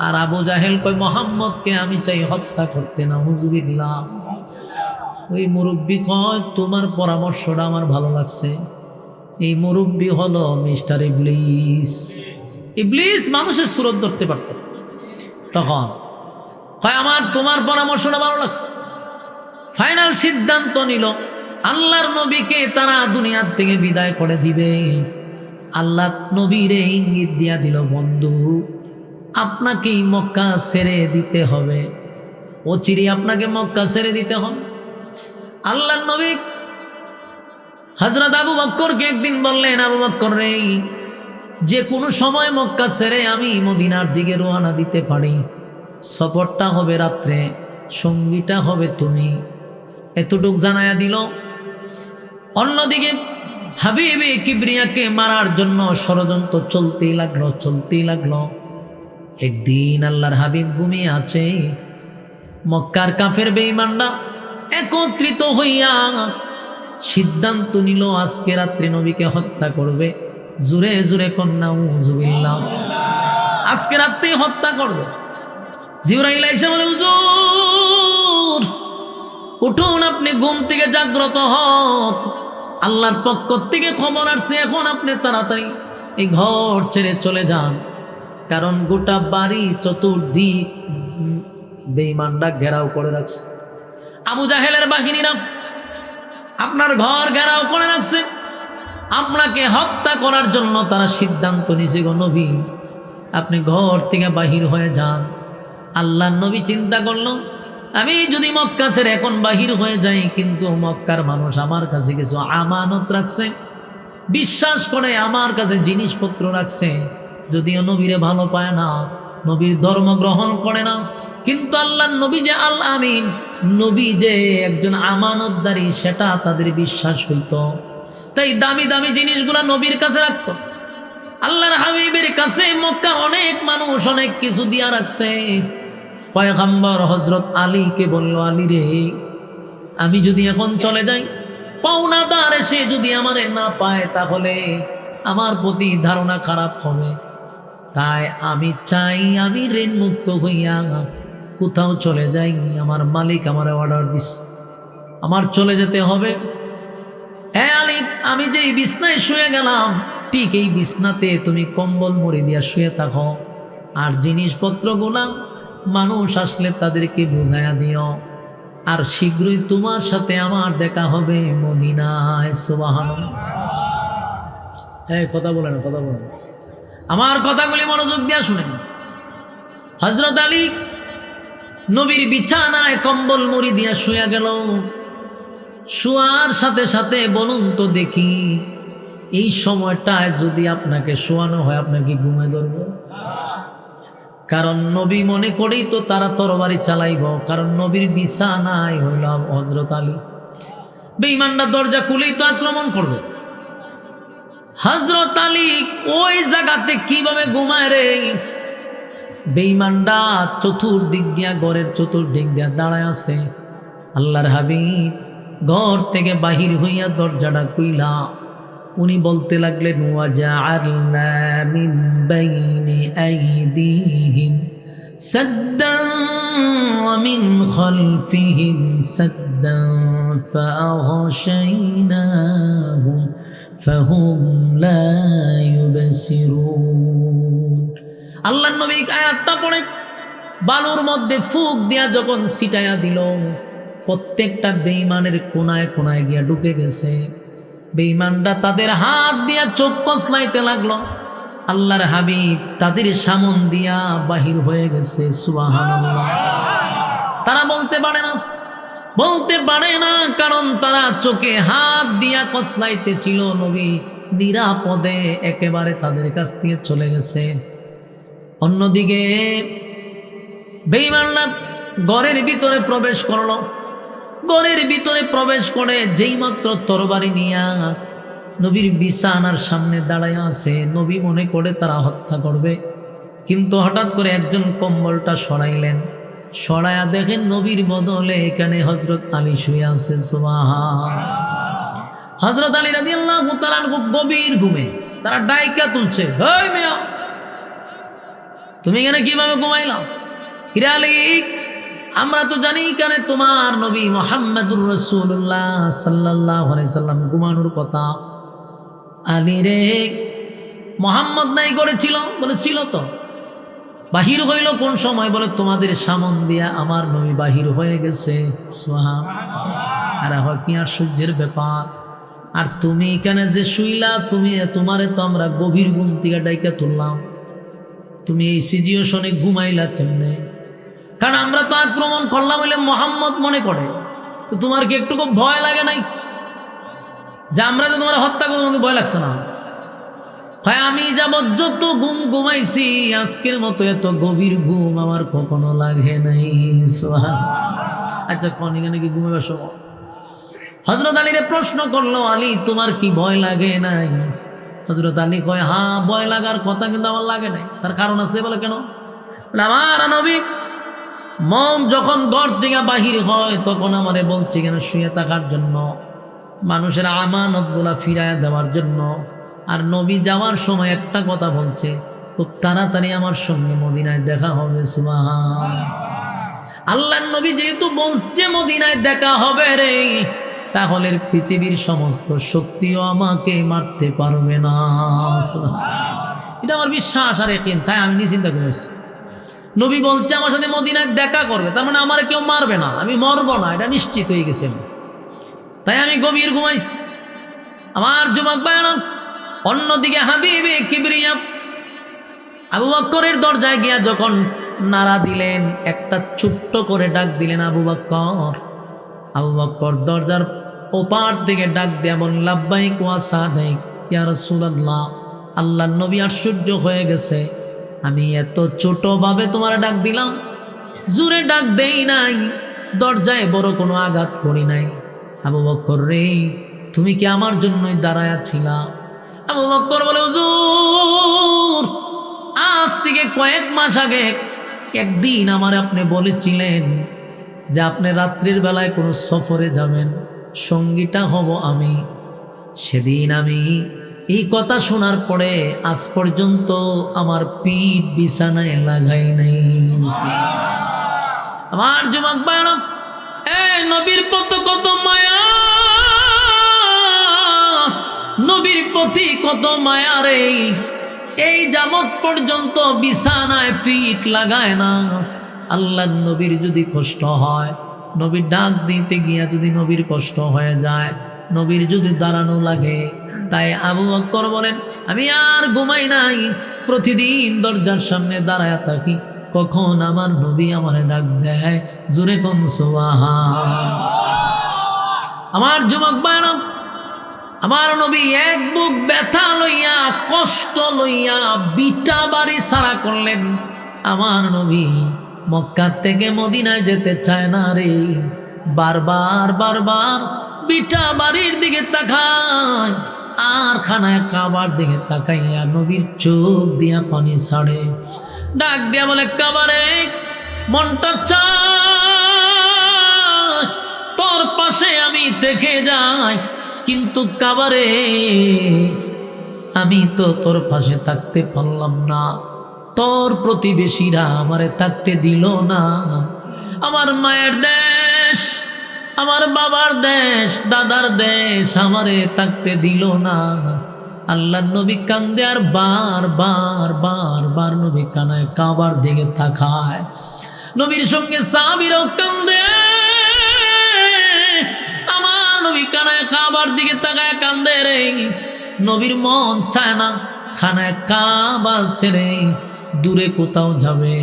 আর আবু জাহেল কয়, মুহাম্মদকে আমি চাই হত্যা করতে, নাউযুবিল্লাহ। ওই মুরব্বী কয়, তোমার পরামর্শটা আমার ভালো লাগছে। এই মুরব্বী হলো মিস্টার ইবলিস। ইবলিস মানুষের সুরত ধরতে পারত। তখন কয়, আমার তোমার পরামর্শটা ভালো লাগছে। ফাইনাল সিদ্ধান্ত নিল, আল্লাহর নবীকে তারা দুনিয়ার থেকে বিদায় করে দিবে। আল্লাহ নবীরে ইঙ্গিত দিয়া দিল, বন্ধু আপনাকেই মক্কা ছেড়ে দিতে হবে, অচিরে আপনাকে মক্কা ছেড়ে দিতে হবে। আল্লাহর নবী হযরত আবু বকরকে একদিন বললেন, আবু বকর রে, যে কোনো সময় মক্কা ছেড়ে আমি মদিনার দিকে রওনা দিতে পারি, সফরটা হবে রাত্রে, সঙ্গীটা হবে তুমি। এতটুক জানায়া দিল। অন্যদিকে হাবিবে কিবরিয়াকে মারার জন্য ষড়যন্ত্র চলতেই লাগলো। একদিন আল্লাহর হাবিব ঘুমিয়ে আছে, মক্কার কাফের বেঈমানরা একত্রিত হইয়া সিদ্ধান্ত নিল আজকে রাত্রে নবীকে হত্যা করবে। জুরে জুরে কন্যা নাউযুবিল্লাহ, আজকে রাত্রে হত্যা করবে। জিবরাইল এসে বলে, হুজুর উঠুন, আপনি ঘুম থেকে জাগ্রত হন, আল্লাহর পক্ষ থেকে খবর আসছে, এখন আপনি তাড়াতাড়ি এই ঘর ছেড়ে চলে যান, কারণ গোটা বাড়ি চতুর্দিক বেঈমানরা ঘেরাও করে রাখছে। আবু জাহেলের বাহিনীরা আপনার ঘর ঘেরাও করে রাখছে, আপনাকে হত্যা করার জন্য তারা সিদ্ধান্ত নিছে। গো নবী, আপনি ঘর থেকে বাহির হয়ে যান। আল্লাহর নবী চিন্তা করলো, আমি যদি মক্কা ছেড়ে এখন বাহির হয়ে যাই, কিন্তু মক্কার মানুষ আমার কাছে কিছু আমানত রাখছে, বিশ্বাস করে আমার কাছে জিনিসপত্র রাখছে, যদিও নবীরে ভালো পায় না, নবীর ধর্ম গ্রহণ করে না, কিন্তু আল্লাহর নবী যে আল আমিন, নবী যে একজন আমানতদারী, সেটা তাদের বিশ্বাস হইতো। তাই দামি দামি জিনিসগুলা নবীর কাছে রাখতো। আল্লাহর হাবিবের কাছে মক্কার অনেক মানুষ অনেক কিছু দিয়া রাখছে। পয়গম্বর হযরত আলীকে বলল, আলী রে, আমি যদি এখন চলে যাই, পাওনাদার এসে যদি আমারে না পায়, তাহলে আমার প্রতি ধারণা খারাপ হবে। তাই আমি চাই আমি ঋণ মুক্ত হইয়া কোথাও চলে যাই। আমার মালিক আমার অর্ডার দিস, আমার চলে যেতে হবে। হ্যাঁ আলী, আমি যে এই বিছনায় শুয়ে গেলাম, ঠিক এই বিছনাতে তুমি কম্বল মুড়ি দিয়া শুয়ে থাকো, আর জিনিসপত্রগুলা মানুষ আসলে তাদেরকে বুঝাইয়া দিও, আর শীঘ্রই তোমার সাথে আমার দেখা হবে মদিনায়। সুবহানাল্লাহ। হ্যাঁ, কথা বলেন, আমার কথাগুলি মনোযোগ দিয়া শুনেন। হযরত আলী নবীর বিছানায় কম্বল মুড়ি দিয়া শুয়ে গেল। শোয়ার সাথে সাথে বলুন তো দেখি, এই সময়টায় যদি আপনাকে শোয়ানো হয়, আপনার কি ঘুমে ধরবে? কারণ নবী মনে করেই তো তারা তরবারি চালাইব, কারণ নবীর বিছানায় হইল হযরত আলী। বেঈমানরা দরজা খুলেই তো আক্রমণ করবে। হযরত আলী ওই জায়গাতে কিভাবে ঘুমায় রে? বেঈমানরা চতুর্দিক দিয়া, ঘরের চতুর্দিক দিয়া দাঁড়ায় আছে। আল্লাহর হাবিব ঘর থেকে বাহির হইয়া দরজাটা খুইলা উনি বলতে লাগলেন, ওয়াজআলনা মিন বাইনি আইদিহিম সাদ্দান ওয়া মিন খালফিহিম সাদ্দান ফাআগশাইনাহুম ফাহুম লা ইউবসিরুন। আল্লাহর নবী আয়াতটা পড়ে বালুর মধ্যে ফুঁক দিয়া যখন ছিটায়া দিল, প্রত্যেকটা বেঈমানের কোনায় কোনায় গিয়া ঢুকে গেছে। বেঈমানরা তাদের হাত দিয়া চোখ কসলাইতে লাগলো। আল্লাহর হাবিব তাদের সামন দিয়া বাহির হয়ে গেছে। সুবহানাল্লাহ। তারা বলতে পারে না, কারণ তারা চোখে হাত দিয়া কসলাইতে ছিল। নবী নিরাপদে একেবারে তাদের কাছ থেকে চলে গেছে। অন্যদিকে বেঈমানরা ঘরের ভিতরে প্রবেশ করলো। ঘরের ভিতরে প্রবেশ করে যেই মাত্র তরবারি নিয়া নবীর বিছানার সামনে দাঁড়ায় আছে, নবী মনে করে তারা হত্যা করবে। কিন্তু হঠাৎ করে একজন কম্বলটা সরাইলেন, সরায়া দেখেন নবীর বদলে এখানে হযরত আলী শুয়ে আছে। সুবহান। হযরত আলী রাদিয়াল্লাহু তাআলা খুব গভীর ঘুমে, তারা ডাইকা তুলছে, হেই মিয়া তুমি এখানে কিভাবে ঘুমাইলা? কিরে আলী, আমরা তো জানি এখানে তোমার নবী মুহাম্মদুর রাসূলুল্লাহ সাল্লাল্লাহু আলাইহি সাল্লাম ঘুমানোর কথা। আলী রে, মোহাম্মদ নাই করেছিল? বলেছিল তো। বাহির হইল কোন সময়? বলে তোমাদের সামন দিয়া আমার নবী বাহির হয়ে গেছে। সুবহান। আর হয় কি আশ্চর্যের ব্যাপার! আর তুমি এখানে যে শুইলা, তোমারে তো আমরা গভীর ঘুম থেকে ডাইকা তুললাম, তুমি এই সিচুয়েশনে ঘুমাইলা কেমনে? কারণ আমরা তো আক্রমণ করলাম বলে মোহাম্মদ মনে করে, তো তোমার কি একটু ভয় লাগে নাই যে আমরা যে তোমার হত্যা করবো? তোমাকে ভয় লাগছে না? হয় আমি যাবৎ যত ঘুম ঘুমাইছি, আজকের মতো এত গভীর ঘুম আমার কখনো লাগে নাই। সুবহান। আচ্ছা কোন এখানে কি ঘুমাবার সময়? হযরত আলীরে প্রশ্ন করলো, আলী তোমার কি ভয় লাগে নাই? হযরত আলী কয়, হ্যাঁ ভয় লাগার কথা, কিন্তু আমার লাগে নাই। তার কারণ আছে। বলে কেন? আমার নবী মম যখন ঘর থেকে বাহির হয় তখন আমারে বলছে কেন শুয়ে থাকার জন্য, মানুষের আমানত গুলা ফিরাইয়া দেওয়ার জন্য। আর নবী যাওয়ার সময় একটা কথা বলছে, খুব তাড়াতাড়ি আমার সঙ্গে মদিনায় দেখা হবে। সুবহান। আল্লাহর নবী যেহেতু বলছে মদিনায় দেখা হবে রে, তাহলে পৃথিবীর সমস্ত শক্তিও আমাকে মারতে পারবে না। এটা আমার বিশ্বাস আর ইয়াকিন। তাই আমি চিন্তা করেছি, নবী বলছে আমার সাথে মদিনায় দেখা করবে, তার মানে আমার কেউ মারবে না, আমি মরবো না, এটা নিশ্চিত হয়ে গেছে। তাই আমি গভীর ঘুমাইছি। আমার যুবক ভাইরা, অন্যদিকে হাবিবে কিবরিয়া আবু বকরের দরজায় গিয়া যখন নাড়া দিলেন, একটা ছোট্ট করে ডাক দিলেন, আবু বকর। আবু বকর দরজার ওপার থেকে ডাক দিয়া বলেন, লাব্বাইক ওয়া সাদাইক ইয়া রাসূলুল্লাহ। আল্লাহর নবী আশ্চর্য হয়ে গেছে, আমি এত ছোটভাবে তোমার ডাক দিলাম, জোরে ডাক দেই নাই, দরজায় বড় কোনো আঘাত করি নাই। আবু বকর রে, তুমি কি আমার জন্যই দাঁড়ায়া ছিলা? আবু বকর বলে, হুজুর আজ থেকে কয়েক মাস আগে একদিন আমার আপনি বলেছিলেন যে আপনি রাত্রির বেলায় কোনো সফরে যাবেন, সঙ্গীটা হব আমি। সেদিন আমি এই কথা শোনার পরে আজ পর্যন্ত আমার পিঠ বিছানায় লাগাই নাই। আমার যুবক ভাইরা, নবীর প্রতি কত মায়া, নবীর প্রতি কত মায়া রে! এই যাবৎ পর্যন্ত বিছানায় ফিট লাগায় না। আল্লাহর নবীর যদি কষ্ট হয়, নবীর ডাক দিতে গিয়া যদি নবীর কষ্ট হয়ে যায়, নবীর যদি দাঁড়ানো লাগে, তাই আবু বকর বলেন, আমি আর ঘুমাই নাই, প্রতিদিন দরজার সামনে দাঁড়ায় থাকি, কখন আমার নবী আমার ডাক দেয়। জোরে কোন সুবহান। আমার যুবক ভাইরা, আমার নবী এক বুক ব্যথা লইয়া, কষ্ট লইয়া বিটা বাড়ি সারা করলেন। আমার নবী মক্কা থেকে মদিনায় যেতে চায় না রে, বারবার বারবার বিটা বাড়ির দিকে তাকায়, আর খানায় কাবার দিকে তাকাইয়া নবীর চোখ দিয়া পানি ছাড়ে। ডাক দিয়া বলে, কাবারে মনটা চায় তোর পাশে আমি থেকে যাই, কিন্তু কাবারে আমি তো তোর পাশে থাকতে পারলাম না, তোর প্রতিবেশীরা আমারে থাকতে দিল না। আমার মায়ের দেশ, আমার বাবার দেশ, দাদার দেশ আমারে থাকতে দিল না। আল্লাহর নবী কান্দে, আর বার বার বার বার নবী কানায় কাবার দিকে তাকায়। নবীর সঙ্গে সাহাবীরাও কান্দে, আমার নবী কানায় কাবার দিকে তাকায় কান্দে রে। নবীর মন চায় না খানায় কাবা ছেড়ে দূরে কোথাও যাবে।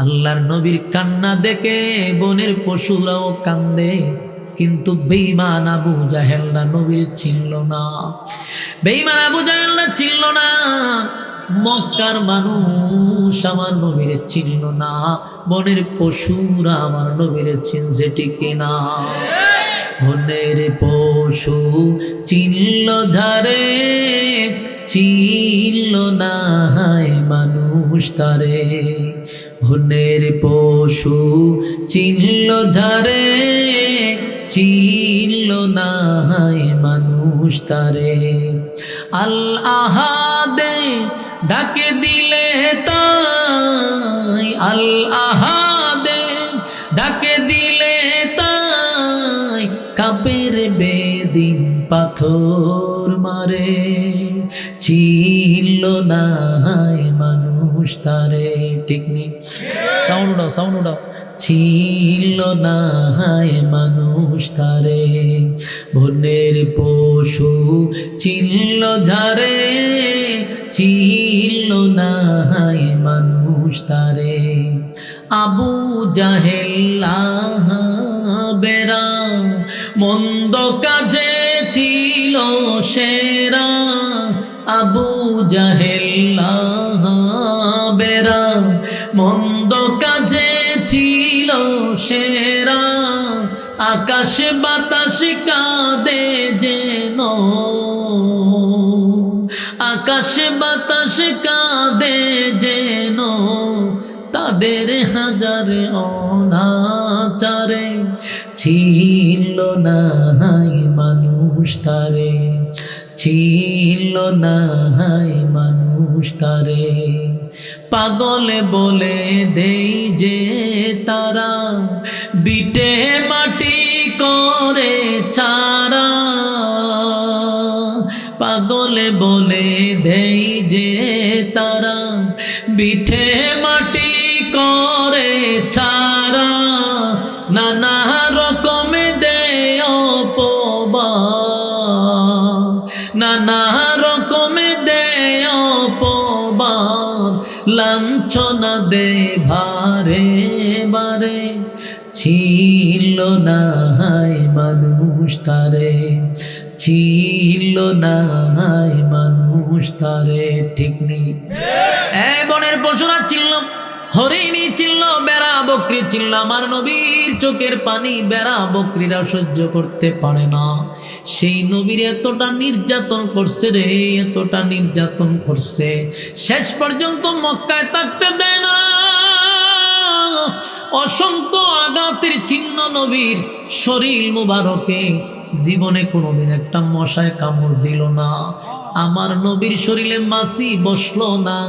আল্লাহর নবীর কান্না দেখে বনের পশুরাও কান্দে, কিন্তু বেঈমান আবু জাহেলরা নবীর চিনল না। বেঈমান আবু জাহেলরা চিনল না। মক্কার মানুষ মানুষ আমার নবীরে চিনল না, বনের পশুরা আমার নবীরে চিনছে ঠিক না? বনের পশু চিনল ঝারে, চিনল না মানুষ তারে। বনের পশু চিনল ঝারে, চিনল না মানুষ তারে। আল আহাদে ডাকে দিলে তাই, আল আহাদে ডাকে দিলে তাই, কাপের বেদিন পাথর মারে। চিনল না মানুষ তারে, ঠিক নেই? সাউন্ড উঠাও, সাউন্ড উঠাও। ছিল না মানুষ তারে। বনের পশু চিনল ঝারে, চিনল না মানুষ তারে। আবু জাহেল বেরা, মন্দ কাজে ছিল সেরা। আবু জাহেল বেরা, মন্দ কাজে ছিল সেরা। আকাশ বাতাস কাঁদে যেন, আকাশ বাতাস কাঁদে যেন, তাদের হাজার অনাচারে। ছিল না মানুষ তারে, ছিল না মানুষ তারে। পাগলে বলে দেই যে তারা, বিটে মাটি করে ছাড়া। পাগলে বলে দেই যে তারা, বিঠে মাটি করে ছাড়া। নানা রকমে দেয় অপবাদ, নানা রকমে দেয় অপবাদ, লাঞ্ছনা দে ভারে বারে। ছিল না মানুষ তারে, ছিল না মানুষ তারে, ঠিক নেই? বনের পশুরা চিনল, হরিণী চিনল, বেড়া বকরি চিনল। আমার নবীর চোখের পানি বেড়া বকরিরা সহ্য করতে পারে না। সেই নবীর এতটা নির্যাতন করছে রে, এতটা নির্যাতন করছে, শেষ পর্যন্ত মক্কায় থাকতে দেয় না। অসংখ্য আঘাতের চিহ্ন নবীর শরীর মুবারকে, জীবনে কোনোদিন একটা মশায় কামড় দিল না। আমার নবীর শরীরে মাছি বসলো না,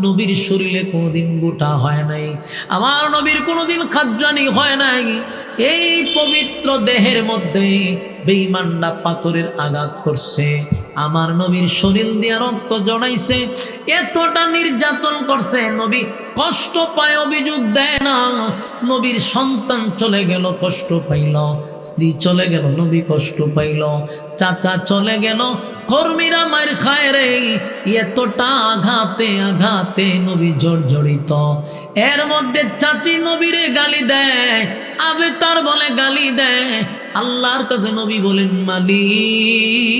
নবীর শরীরে কোনোদিন গোটা হয় নাই, আমার নবীর কোনোদিন খাদ্রানি হয় নাই। এই পবিত্র দেহের মধ্যে বেঈমানরা পাথরের আঘাত করছে, আমার নবীর শরীর দিয়ে রক্ত জড়াইছে, এতটা নির্যাতন করছে। নবী কষ্ট পায়, অভিযোগ দেয় না। নবীর সন্তান চলে গেল, কষ্ট পাইল, স্ত্রী চলে গেল, নবী কষ্ট পাইল, চাচা চলে গেল, কর্মীরা মার খায় রে। এতটা আঘাতে আঘাতে নবী জর্জরিত। এর মধ্যে চাচি নবীরে গালি দেয়, আবে তার বলে গালি দেয়। আল্লাহর কাছে নবী বলেন, মালিক